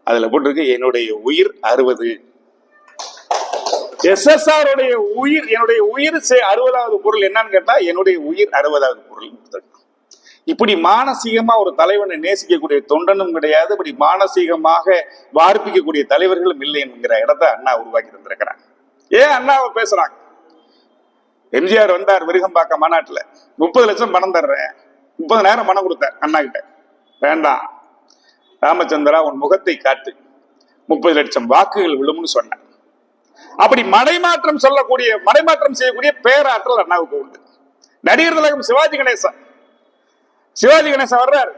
Speaker 1: அதுல போட்டிருக்கு, என்னுடைய உயிர் 60. எஸ்எஸ்ஆர் உயிர், என்னுடைய உயிர் 60வது பொருள் என்னன்னு கேட்டா என்னுடைய உயிர் 60வது பொருள். இப்படி மானசீகமா ஒரு தலைவனை நேசிக்கக்கூடிய தொண்டனும் கிடையாது, இப்படி மானசீகமாக வார்ப்பிக்கக்கூடிய தலைவர்களும் இல்லை என்கிற இடத்தை அண்ணா உருவாக்கி தந்திருக்கிறாங்க. ஏன் அண்ணாவை பேசுறாங்க? எம்ஜிஆர் வந்தார் விருகம்பாக்கம் மாநாட்டுல, 30 லட்சம் பணம் தர்றேன், 30,000 பணம் கொடுத்தார் அண்ணா கிட்ட. வேண்டாம் ராமச்சந்திரா, உன் முகத்தை காட்டு, 30 லட்சம் வாக்குகள் விழும்னு சொன்னார். அப்படி மடைமாற்றம் செய்யக்கூடிய பேராற்றல் அண்ணாவுக்கு உண்டு. நடிகர் திலகம் சிவாஜி கணேசன் வர்றாரு.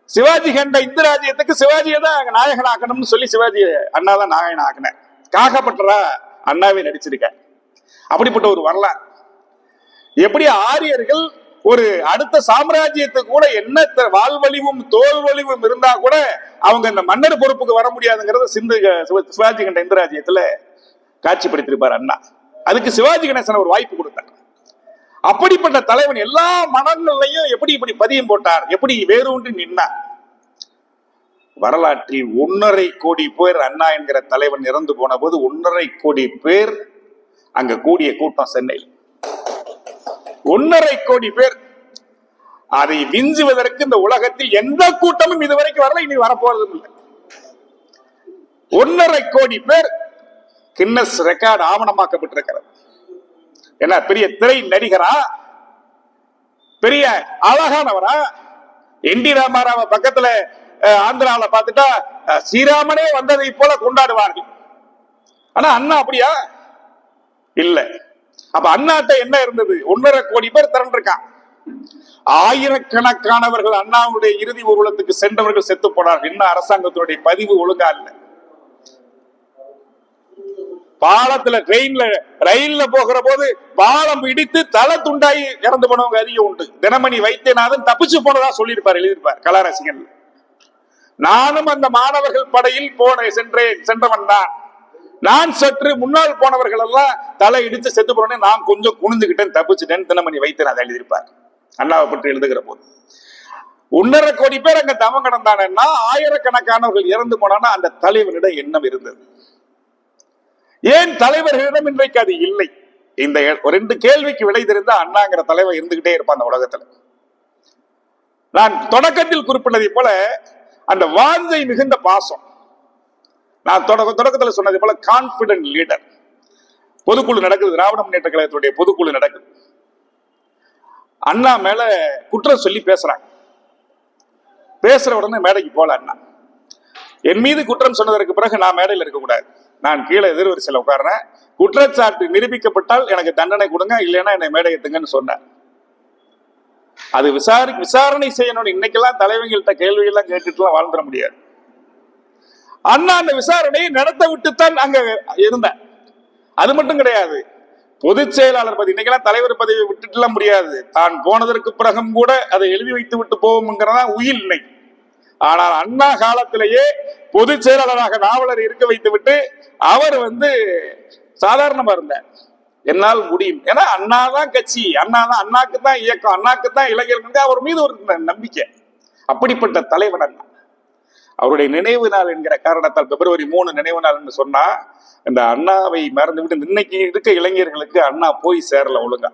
Speaker 1: சிவாஜி கண்ட இந்த ராஜ்யத்துக்கு சிவாஜியை தான் நாயகன் ஆக்கணும்னு சொல்லி சிவாஜி அண்ணா தான் நாயகன் ஆக்கின. காகப்பட்டரா அண்ணாவே நடிச்சிருக்க. அப்படிப்பட்ட ஒரு வரலாறு. எப்படி ஆரியர்கள் ஒரு அடுத்த சாம்ராஜ்யத்துக்கு கூட என்ன வாழ்வழிவும் தோல் வலிவும் இருந்தா கூட அவங்க இந்த மன்னர் பொறுப்புக்கு வர முடியாதுங்கிறத சிவாஜி கண்ட இந்த ராஜ்யத்துல காட்சிப்படுத்திருப்பார் அண்ணா. அதுக்கு சிவாஜி கணேசன் ஒரு வாய்ப்பு கொடுத்தார். அப்படிப்பட்ட தலைவன் எல்லா மனநிலையும் எப்படி இப்படி பதியம் போட்டார், எப்படி வேரூன்றி நின்றார். வரலாற்றில் 1.5 கோடி பேர் அண்ணா என்கிற தலைவன் இறந்து போன போது 1.5 கோடி பேர் அங்க கூடிய கூட்டம் சென்னையில். 1.5 கோடி பேர். அதை விஞ்சுவதற்கு இந்த உலகத்தில் எந்த கூட்டமும் இதுவரைக்கும் வரல, இனி வரப்போறதும் இல்லை. 1.5 கோடி பேர் கின்னஸ் ரெக்கார்டு ஆவணமாக்கப்பட்டிருக்கிறது. என்ன பெரிய திரை நடிகரா, பெரிய அழகானவரா? என்டி ராமாராவ பக்கத்துல ஆந்திராவில பார்த்துட்டா ஸ்ரீராமனே வந்ததை போல கொண்டாடுவார்கள். ஆனா அண்ணா அப்படியா? இல்ல. அப்ப அண்ணாட்ட என்ன இருந்தது? 1.5 கோடி பேர் திரண்டிருக்கான். ஆயிரக்கணக்கானவர்கள் அண்ணாவுடைய இறுதி ஊர்வலத்துக்கு சென்றவர்கள் செத்து போனார்கள். இன்னும் அரசாங்கத்தினுடைய பதிவு ஒழுங்கா இல்லை. பாலத்துல ரயில்ல போகிற போது பாலம் இடித்து தலை துண்டாகி இறந்து போனவங்க அதிகம் உண்டு. தினமணி வைத்தியநாதன் தப்பிச்சு போனதா சொல்லியிருப்பார், எழுதியிருப்பார் கலாரசிகன். நானும் அந்த மாணவர்கள் படையில் சென்றவன் தான். நான் சற்று முன்னால் போனவர்கள் எல்லாம் தலை இடித்து செத்து போனேன், நான் கொஞ்சம் குனிஞ்சுக்கிட்டேன், தப்பிச்சுட்டேன், தினமணி வைத்தியநாதன் எழுதியிருப்பார் அண்ணாவை பற்றி எழுதுகிற போது. 1.5 கோடி பேர் அங்க தவம் கடந்தானா, ஆயிரக்கணக்கானவர்கள் இறந்து போனான்னா அந்த தலைவனிடம் எண்ணம் இருந்தது. ஏன் தலைவர்களிடம் இன்றைக்கு அது இல்லை? இந்த 2 கேள்விக்கு விடை தெரிந்தா அண்ணாங்கிற தலைவர் இருந்துகிட்டே இருப்பான் அந்த உலகத்துல. நான் தொடக்கத்தில் குறிப்பிட்டதை போல அந்த வாஞ்சை மிகுந்த பாசம். நான் தொடக்கத்தில் சொன்னதை போல கான்பிடன்ட் லீடர். பொதுக்குழு நடக்குது, திராவிட முன்னேற்ற கழகத்துடைய பொதுக்குழு நடக்குது. அண்ணா மேல குற்றம் சொல்லி பேசுறாங்க. பேசுற உடனே மேடைக்கு போல அண்ணா. என் மீது குற்றம் சொன்னதற்கு பிறகு நான் மேடையில் இருக்கக்கூடாது, நான் கீழே எதிர்வரிசையில் உட்கார்றேன், குற்றச்சாட்டு நிரூபிக்கப்பட்டால் எனக்கு தண்டனை கொடுங்க, இல்லைன்னா என்னை மேடையத்துங்கன்னு சொன்னார். அது விசாரணை செய்யணும். இன்னைக்கெல்லாம் தலைவங்கள்ட்ட கேள்வி எல்லாம் கேட்டுட்டுலாம் வாழ்ந்துட முடியாது. அண்ணா அந்த விசாரணையை நடத்த விட்டுத்தான் அங்க இருந்தார். அது மட்டும் கிடையாது, பொதுச் செயலாளர் பதவி, இன்னைக்கெல்லாம் தலைவர் பதவியை விட்டுட்டுலாம் முடியாது. தான் போனதற்கு பிறகும் கூட அதை எழுதி வைத்து விட்டு போவோம்ங்கிறதா உயில் இன்னைக்கு. ஆனால் அண்ணா காலத்திலேயே பொதுச் செயலாளராக நாவலர் இருக்க வைத்து விட்டு அவர் சாதாரணமா இருந்தார். என்னால் முடியும், ஏன்னா அண்ணா தான் கட்சி, அண்ணா தான், அண்ணாக்கு தான் இயக்கம், அண்ணாக்கு தான் இளைஞர்கள், அவர் மீது ஒரு நம்பிக்கை. அப்படிப்பட்ட தலைவர் அண்ணா. அவருடைய நினைவு நாள் என்கிற காரணத்தால் February 3 நினைவு நாள் என்று சொன்னா, இந்த அண்ணாவை மறந்து விட்டு இன்னைக்கு இருக்க இளைஞர்களுக்கு அண்ணா போய் சேரல ஒழுங்கா.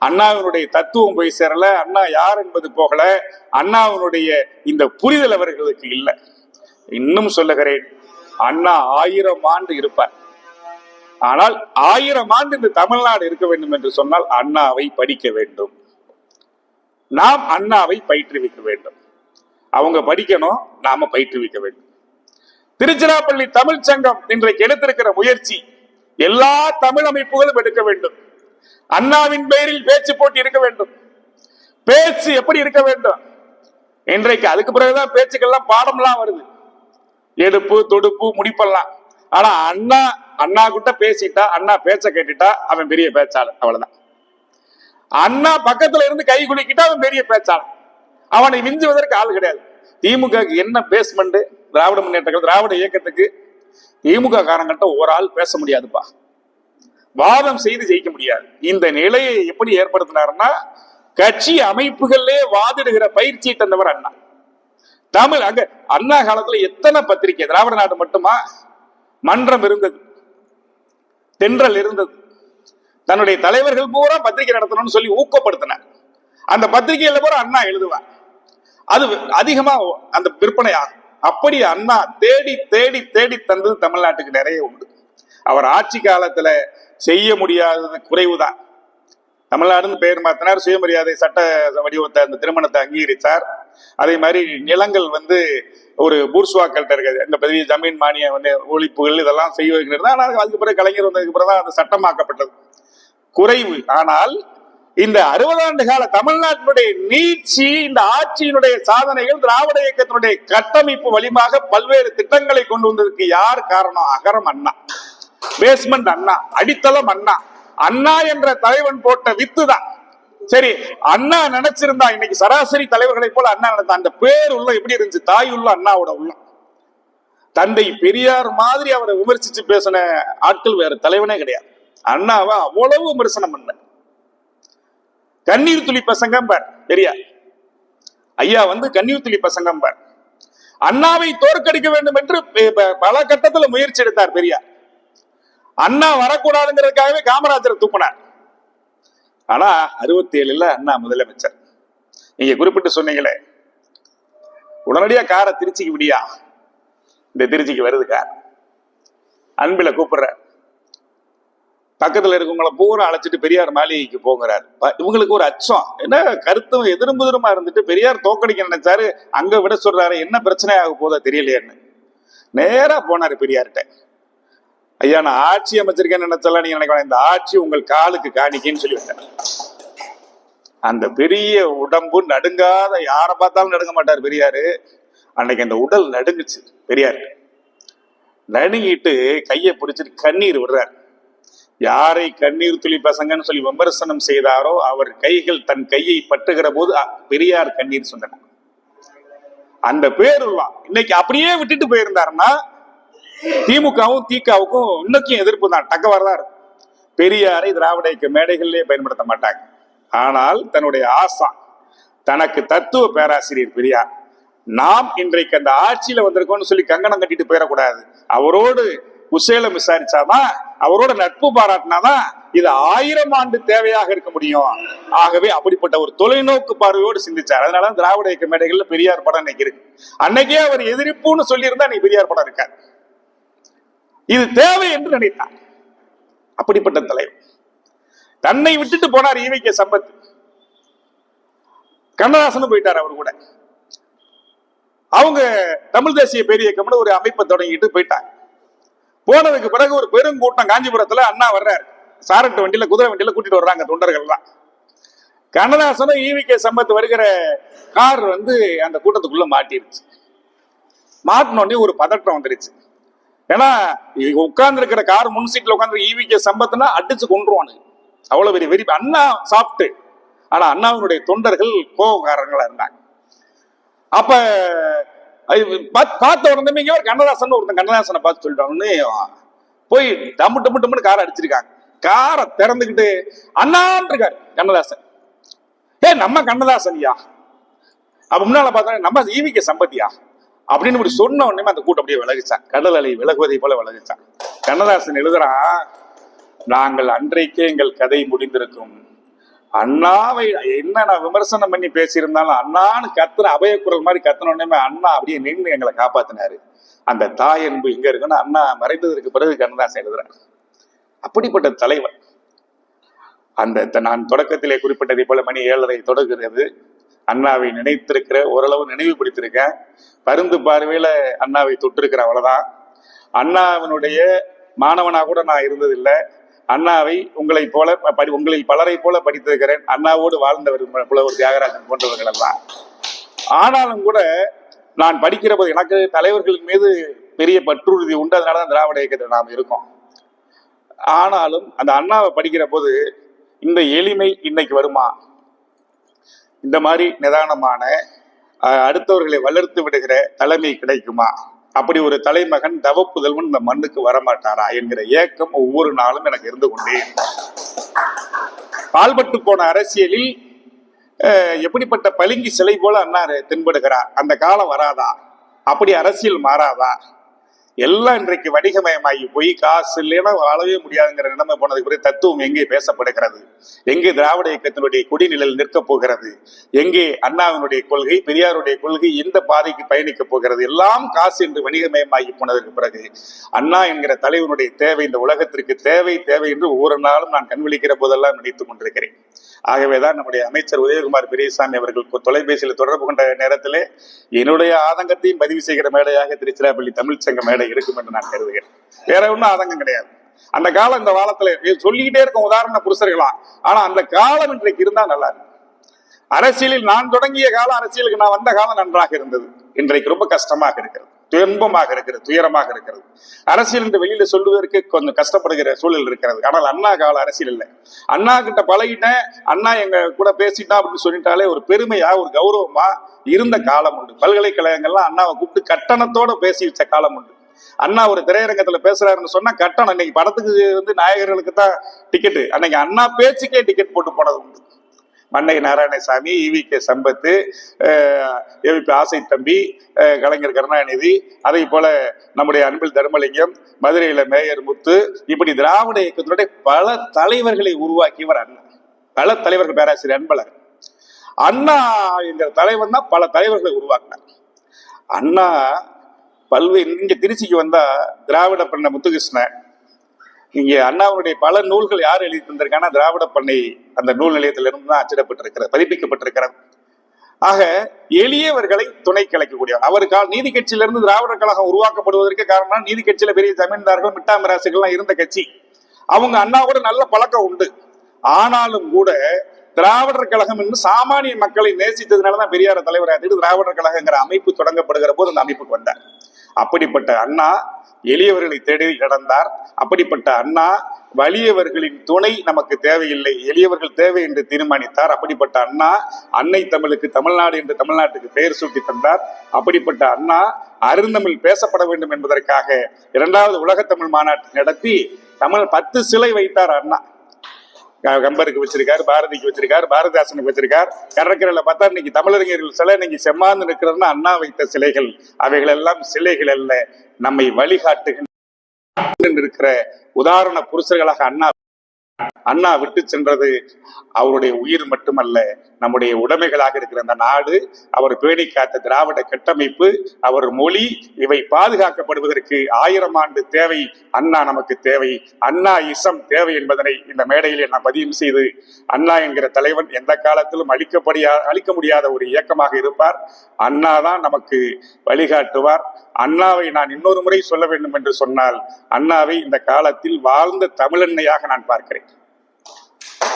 Speaker 1: அண்ணாவினுடைய தத்துவம் போய் சேரல, அண்ணா யார் என்பது போகல, அண்ணாவினுடைய இந்த புரிதல் அவர்களுக்கு இல்லை. இன்னும் சொல்லுகிறேன், அண்ணா 1000 ஆண்டு இருப்பார். ஆனால் 1000 ஆண்டு இந்த தமிழ்நாடு இருக்க வேண்டும் என்று சொன்னால் அண்ணாவை படிக்க வேண்டும். நாம் அண்ணாவை பயிற்றுவிக்க வேண்டும். அவங்க படிக்கணும், நாம பயிற்றுவிக்க வேண்டும். திருச்சிராப்பள்ளி தமிழ் சங்கம் இன்றைக்கு எடுத்திருக்கிற முயற்சி, எல்லா தமிழ் அமைப்புகளும் எடுக்க வேண்டும். அண்ணாவின் பெயரில் பேச்சு போட்டி இருக்க வேண்டும். பேச்சு எப்படி இருக்க வேண்டும்? இன்றைக்கு அதுக்கு பிறகுதான் பேச்சுக்கெல்லாம் பாடம்லாம் வருது, எடுப்பு தொடுப்பு முடிப்பெல்லாம். ஆனா அண்ணா கிட்ட பேசிட்டா, அண்ணா பேச்ச கேட்டுட்டா அவன் பெரிய பேச்சாளர், அவ்வளவுதான். அண்ணா பக்கத்துல இருந்து கை குலுக்கிட்டா அவன் பெரிய பேச்சாளர், அவனை மிஞ்சுவதற்கு ஆள் கிடையாது. திமுக என்ன பேஸ்மெண்ட், திராவிட முன்னேற்ற திராவிட இயக்கத்துக்கு திமுக காரங்கிட்ட ஒரு ஆள் பேச முடியாதுப்பா, வாதம் செய்து ஜெயிக்க முடியாது. இந்த நிலையை எப்படி ஏற்படுத்தினார்னா, கட்சி அமைப்புகளே வாதிடுகிற பயிற்சியை தந்தவர் அண்ணா. தமிழ் அங்க அண்ணா காலத்துல எத்தனை பத்திரிகை, திராவிட நாடு மட்டுமா, மன்றம் இருந்தது, தென்றல் இருந்தது. தன்னுடைய தலைவர்கள் பூரா பத்திரிகை நடத்தணும்னு சொல்லி ஊக்கப்படுத்தினார். அந்த பத்திரிகையில பூரா அண்ணா எழுதுவார், அது அதிகமா அந்த விற்பனை ஆகும். அப்படி அண்ணா தேடி தேடி தேடி தந்தது தமிழ்நாட்டுக்கு நிறைய உண்டு. அவர் ஆட்சி காலத்துல செய்ய முடியாதது குறைவுதான். தமிழ்நாடுன்னு பெயர் மாத்தினார், சுயமரியாதை சட்ட வடிவத்தை, அந்த திருமணத்தை அங்கீகரித்தார். அதே மாதிரி நிலங்கள் ஒரு பூர்சுவாக்கள்கிட்ட இருக்குது, இந்த பதவி ஜமீன் மானிய ஒழிப்புகள் இதெல்லாம் செய்ய வைக்கிறது. ஆனால் அதுக்கு பிறகு கலைஞர் வந்ததுக்கு பிறகுதான் அது சட்டமாக்கப்பட்டது, குறைவு. ஆனால் இந்த 60 ஆண்டு கால தமிழ்நாட்டினுடைய நீட்சி, இந்த ஆட்சியினுடைய சாதனைகள், திராவிட இயக்கத்தினுடைய கட்டமைப்பு வலிமாக பல்வேறு திட்டங்களை கொண்டு வந்ததுக்கு யார் காரணம்? அகரம் அண்ணா, பேஸ்மெண்ட் அண்ணா, அடித்தளம் அண்ணா. அண்ணா என்ற தலைவன் போட்ட வித்து தான். சரி, அண்ணா நினைச்சிருந்தா இன்னைக்கு சராசரி தலைவர்களை போல அண்ணா நினைத்தா, அந்த பேர் உள்ள எப்படி இருந்துச்சு? தாய் உள்ள அண்ணாவோட உள்ள. தந்தை பெரியார் மாதிரி அவரை விமர்சிச்சு பேசின ஆட்கள் வேற தலைவனே கிடையாது. அண்ணாவை அவ்வளவு விமர்சனம் பண்ண. கண்ணீர் துளி பசங்கம் பார் பெரியார் ஐயா, கண்ணீர் துளி பசங்கம் பார். அண்ணாவை தோற்கடிக்க வேண்டும் என்று பல கட்டத்தில் முயற்சி எடுத்தார் பெரியார். அண்ணா வரக்கூடாதுங்கிறதுக்காகவே காமராஜரை தூக்கினார். ஆனா 67 அண்ணா முதலமைச்சர். நீங்க குறிப்பிட்டு சொன்னீங்களே, உடனடியா காரை திருச்சிக்கு விடியா, இந்த திருச்சிக்கு வருது கார், அன்பில கூப்பிடுற, பக்கத்துல இருக்கவங்களை பூரா அழைச்சிட்டு பெரியார் மாளிகைக்கு போங்கிறார். இவங்களுக்கு ஒரு அச்சம், என்ன கருத்தும் எதிர்புதிரமா இருந்துட்டு பெரியார் தோக்கடிக்க நினைச்சாரு, அங்க விட சொல்றாரு, என்ன பிரச்சனை ஆக போதா தெரியலையேன்னு. நேரா போனாரு பெரியார்கிட்ட. ஐயா, நான் ஆட்சி அமைச்சிருக்கேன்னு நினைச்சலாம், நீங்க நினைக்கலாம், இந்த ஆட்சி உங்கள் காலுக்கு காணிக்கன்னு சொல்லிவிட்டார். அந்த பெரிய உடம்பு நடுங்காத, யாரை பார்த்தாலும் நடுங்க மாட்டார் பெரியாரு. அன்னைக்கு அந்த உடல் நடுங்குச்சு பெரியார். நடுங்கிட்டு கையை பிடிச்சிட்டு கண்ணீர் விடுறார். யாரை கண்ணீர் துளி பசங்கன்னு சொல்லி விமர்சனம் செய்தாரோ அவர் கைகள் தன் கையை பற்றுகிற போது பெரியார் கண்ணீர் சொன்னார். அந்த பேருலாம் இன்னைக்கு அப்படியே விட்டுட்டு போயிருந்தாருன்னா திமுகவும் திகாவுக்கும் இன்னைக்கும் எதிர்ப்பு தான், டக்கவாறு தான் இருக்கும். பெரியாரை திராவிட இயக்க மேடைகளிலே பயன்படுத்த மாட்டாங்க. ஆனால் தன்னுடைய ஆசா, தனக்கு தத்துவ பேராசிரியர் பெரியார், நாம் இன்றைக்கு அந்த ஆட்சியில வந்திருக்கோம்னு சொல்லி கங்கணம் கட்டிட்டு போயிடக்கூடாது. அவரோடு குசேலம் விசாரிச்சாதான், அவரோட நட்பு பாராட்டினாதான் இது 1000 ஆண்டு தேவையாக இருக்க முடியும். ஆகவே அப்படிப்பட்ட ஒரு தொலைநோக்கு பார்வையோடு சிந்திச்சார். அதனால திராவிட இயக்க மேடைகள்ல பெரியார் படம் இன்னைக்கு இருக்கு. அன்னைக்கே அவர் எதிர்ப்புன்னு சொல்லி இருந்தா நீ பெரியார் படம் இருக்காது. இது தேவை என்று நினைத்தார். அப்படிப்பட்ட தலைவர் தன்னை விட்டுட்டு போனார். ஈவிகே சம்பத், கண்ணதாசன் போயிட்டார் அவர் கூட. அவங்க தமிழ் தேசிய பேரியக்கம்னு ஒரு அமைப்பை தொடங்கிட்டு போயிட்டாங்க. போனதுக்கு பிறகு ஒரு பெருங்கூட்டம் காஞ்சிபுரத்துல அண்ணா வர்றாரு, சாரட்டு வண்டியில குதிரை வண்டியில கூட்டிட்டு வர்றாங்க தொண்டர்கள் தான். கண்ணதாசனும் ஈவிகே சம்பத் வருகிற கார் அந்த கூட்டத்துக்குள்ள மாட்டிருச்சு. மாட்டினோடனே ஒரு பதட்டம் வந்துருச்சு. ஏன்னா உட்கார்ந்து இருக்கிற கார் முன் சீட்ல உட்கார்ந்து ஈவிகே சம்பத்னா அடிச்சு கொண்டுருவானு, அவ்வளவு பெரிய வெறி. அண்ணா சாப்பிட்டு, ஆனா அண்ணாவினுடைய தொண்டர்கள் கோபக்காரங்களா இருந்தாங்க. அப்ப பார்த்த உடனே கண்ணதாசன் ஒருத்தன் கண்ணதாசனை பார்த்து சொல்லிட்டான்னு போய் டம்மு டம்மு டம்முன்னு காரை அடிச்சிருக்காங்க. காரை திறந்துக்கிட்டு அண்ணான் இருக்காரு கண்ணதாசன். நம்ம கண்ணதாசன்யா, அப்ப முன்னால பார்த்தா நம்ம ஈவிகே சம்பத்தியா அப்படின்னு இப்படி சொன்ன உடனே அந்த கூட்டம் அப்படியே விலகிச்சான். கடல் அலை விலகுவதை போல விலகிச்சான். கண்ணதாசன் எழுதுறான், நாங்கள் அன்றைக்கே எங்கள் கதை முடிந்திருக்கும். அண்ணாவை என்ன நான் விமர்சனம் பண்ணி பேசியிருந்தாலும் அண்ணான்னு கத்துற அபயக்குரல் மாதிரி கத்துன உடனே அண்ணா அப்படியே நின்று எங்களை காப்பாத்தினாரு. அந்த தாய் அன்பு எங்க இருக்குன்னு அண்ணா மறைந்ததற்கு பிறகு கண்ணதாசன் எழுதுறாரு. அப்படிப்பட்ட தலைவர். நான் தொடக்கத்திலே குறிப்பிட்டதை போல மணி 7:30 தொடங்குகிறது. அண்ணாவை நினைத்திருக்கிற, ஓரளவு நினைவுபடுத்திருக்கேன். பருந்து பார்வையில அண்ணாவை தொட்டிருக்கிற, அவ்வளவுதான். அண்ணாவினுடைய மாணவனா கூட நான் இருந்ததில்லை. அண்ணாவை உங்களில் பலரை போல படித்திருக்கிறேன். அண்ணாவோடு வாழ்ந்தவர் புலவர் தியாகராஜன் போன்றவர்கள் எல்லாம். ஆனாலும் கூட நான் படிக்கிற போது எனக்கு தலைவர்களின் மீது பெரிய பற்றுறுதி உண்டு. அதனாலதான் திராவிட இயக்கத்தில் நாம் இருக்கோம். ஆனாலும் அந்த அண்ணாவை படிக்கிற போது இந்த எளிமை இன்னைக்கு வருமா? இந்த மாதிரி நிதானமான அடுத்தவர்களை வளர்த்து விடுகிற தலைமை கிடைக்குமா? அப்படி ஒரு தலைமகன் தவப்புதல்வன் இந்த மண்ணுக்கு வரமாட்டாரா என்கிற ஏக்கம் ஒவ்வொரு நாளும் எனக்கு இருந்து கொண்டே. பால்பட்டு போன அரசியலில் எப்படிப்பட்ட பளிங்கு சிலை போல அண்ணா தென்படுகிறார். அந்த காலம் வராதா? அப்படி அரசியல் மாறாதா? எல்லாம் இன்றைக்கு வணிகமயமாகி போய் காசு இல்லைன்னா வாழவே முடியாதுங்கிற நிலைமை போனதுக்கு பிறகு தத்துவம் எங்கே பேசப்படுகிறது? எங்கே திராவிட இயக்கத்தினுடைய குடிநிலையில் நிற்கப் போகிறது? எங்கே அண்ணாவினுடைய கொள்கை, பெரியாருடைய கொள்கை எந்த பாதைக்கு பயணிக்கப் போகிறது? எல்லாம் காசு என்று வணிகமயமாகி போனதற்கு பிறகு அண்ணா என்கிற தலைவனுடைய தேவை இந்த உலகத்திற்கு தேவை என்று ஒவ்வொரு நாளும் நான் கண்விழிக்கிற போதெல்லாம் நினைத்துக் கொண்டிருக்கிறேன். ஆகவேதான் நம்முடைய அமைச்சர் உதயகுமார் பெரியசாமி அவர்கள் தொலைபேசியில் தொடர்பு கொண்ட நேரத்திலே என்னுடைய ஆதங்கத்தையும் பதிவு செய்கிற மேடையாக திருச்சிராப்பள்ளி தமிழ்ச்சங்க மேடை இருக்கும் என்று நான் கருதுகிறேன். வேற ஒன்றும் ஆதங்கம் கிடையாது. அந்த காலம் இந்த காலத்துல சொல்லிக்கிட்டே இருக்கும் உதாரண புருஷர்களா. ஆனா அந்த காலம் இன்றைக்கு இருந்தா நல்லா இருக்கு. அரசியலில் நான் தொடங்கிய காலம், அரசியலுக்கு நான் வந்த காலம் நன்றாக இருந்தது. இன்றைக்கு ரொம்ப கஷ்டமாக இருக்கிறது, துன்பமாக இருக்கிறது, துயரமாக இருக்கிறது. அரசியல் என்று வெளியில சொல்லுவதற்கு கொஞ்சம் கஷ்டப்படுகிற சூழல் இருக்கிறது. ஆனால் அண்ணா கால அரசியல் இல்லை. அண்ணா கிட்ட பழகிட்டேன், அண்ணா எங்க கூட பேசிட்டா அப்படின்னு சொல்லிட்டாலே ஒரு பெருமையா, ஒரு கௌரவமா இருந்த காலம் உண்டு. பல்கலைக்கழகங்கள்லாம் அண்ணாவை கூப்பிட்டு கட்டணத்தோட பேசி வச்ச காலம் உண்டு. அண்ணா ஒரு திரையரங்கத்துல பேசுறாருன்னு சொன்னா கட்டணம். இன்னைக்கு படத்துக்கு நாயகர்களுக்கு தான் டிக்கெட்டு, அன்னைக்கு அண்ணா பேச்சுக்கே டிக்கெட் போட்டு போனது உண்டு. மன்னை நாராயணசாமி, ஈவிகே சம்பத்து, ஏவிபி ஆசை தம்பி, கலைஞர் கருணாநிதி, அதை போல நம்முடைய அன்பில் தர்மலிங்கம், மதுரையில மேயர் முத்து, இப்படி திராவிட இயக்கத்தினுடைய பல தலைவர்களை உருவாக்கியவர் அண்ணா. பல தலைவர்கள், பேராசிரியர் அன்பழகன். அண்ணா என்கிற தலைவன் தான் பல தலைவர்களை உருவாக்கினார். அண்ணா பல்வேறு, இங்க திருச்சிக்கு வந்தா திராவிட பண்ண முத்துகிருஷ்ணன், இங்க அண்ணாவுடைய பல நூல்கள் யார் எழுதி தந்திருக்கானா திராவிட பண்ணை அந்த நூல் நிலையத்திலிருந்து தான் அச்சிடப்பட்டிருக்கிறது, பதிப்பிக்கப்பட்டிருக்கிறது. ஆக எளியவர்களை துணை கலைக்கக்கூடிய அவர் நீதி கட்சியிலிருந்து திராவிடர் கழகம் உருவாக்கப்படுவதற்கு காரணம், நீதி கட்சியில பெரிய ஜமீன்தார்கள் மிட்டாமிராசுகள்லாம் இருந்த கட்சி. அவங்க அண்ணாவோட நல்ல பழக்கம் உண்டு. ஆனாலும் கூட திராவிடர் கழகம் என்று சாமானிய மக்களை நேசித்ததுனாலதான் பெரியார தலைவராக திராவிடர் கழகங்கிற அமைப்பு தொடங்கப்படுகிற போது அந்த அமைப்புக்கு வந்தார். அப்படிப்பட்ட அண்ணா எளியவர்களை தேடி நடந்தார். அப்படிப்பட்ட அண்ணா வலியவர்களின் துணை நமக்கு தேவையில்லை, எளியவர்கள் தேவை என்று தீர்மானித்தார். அப்படிப்பட்ட அண்ணா அன்னை தமிழுக்கு தமிழ்நாடு என்று தமிழ்நாட்டுக்கு பெயர் சூட்டி தந்தார். அப்படிப்பட்ட அண்ணா அருந்தமிழ் பேசப்பட வேண்டும் என்பதற்காக 2வது உலகத்தமிழ் மாநாட்டை நடத்தி தமிழ் 10 சிலை வைத்தார் அண்ணா. கம்பருக்கு வச்சிருக்காரு, பாரதிக்கு வச்சிருக்காரு, பாரதிதாசனுக்கு வச்சிருக்கார். கடற்கரையில பார்த்தா இன்னைக்கு தமிழறிஞர்கள் சிலை இன்னைக்கு செம்மாந்து நிற்கிறதுன்னா அண்ணா வைத்த சிலைகள். அவைகள் எல்லாம் சிலைகள் அல்ல, நம்மை வழிகாட்டுகின்ற இருக்கிற உதாரண புருஷர்களாக அண்ணா அண்ணா விட்டு சென்றது அவருடைய உயிர் மட்டுமல்ல, நம்முடைய உடைமைகளாக இருக்கிற அந்த நாடு, அவர் பேணி காத்த திராவிட கட்டமைப்பு, அவர் மொழி, இவை பாதுகாக்கப்படுவதற்கு 1000 ஆண்டு தேவை. அண்ணா நமக்கு தேவை, அண்ணா இசம் தேவை என்பதனை இந்த மேடையிலே நான் பதிவு செய்து, அண்ணா என்கிற தலைவன் எந்த காலத்திலும் அழிக்க முடியாத ஒரு இயக்கமாக இருப்பார். அண்ணா தான் நமக்கு வழிகாட்டுவார். அண்ணாவை நான் இன்னொரு முறை சொல்ல வேண்டும் என்று சொன்னால், அண்ணாவை இந்த காலத்தில் வாழ்ந்த தமிழன்னையாக நான் பார்க்கிறேன்.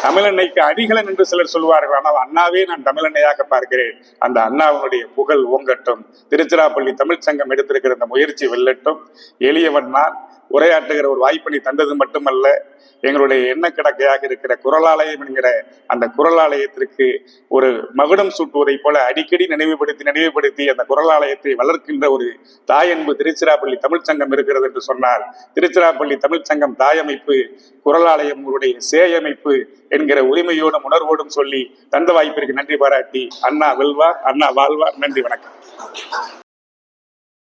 Speaker 1: தமிழன்னைக்கு அடிகளன் என்று சிலர் சொல்வார்கள், ஆனால் அண்ணாவே நான் தமிழன்னையாக பார்க்கிறேன். அந்த அண்ணாவினுடைய புகழ் ஓங்கட்டும். திருச்சிராப்பள்ளி தமிழ் சங்கம் எடுத்திருக்கிற இந்த முயற்சி வெல்லட்டும். எளியவன் நான் உரையாற்றுகிற ஒரு வாய்ப்பினை தந்தது மட்டுமல்ல, எங்களுடைய எண்ண கிடக்கையாக இருக்கிற குரலாலயம் என்கிற அந்த குரலாலயத்திற்கு ஒரு மகுடம் சூட்டுவதை போல அடிக்கடி நினைவுபடுத்தி அந்த குரலாலயத்தை வளர்க்கின்ற ஒரு தாயன்பு திருச்சிராப்பள்ளி தமிழ்ச்சங்கம் இருக்கிறது என்று சொன்னால், திருச்சிராப்பள்ளி தமிழ்ச்சங்கம் தாயமைப்பு, குரலாலயம் உங்களுடைய சேயமைப்பு என்கிற உரிமையோடும் உணர்வோடும் சொல்லி தந்த வாய்ப்பிற்கு நன்றி பாராட்டி, அண்ணா வெல்வார், அண்ணா வாழ்வார். நன்றி, வணக்கம்.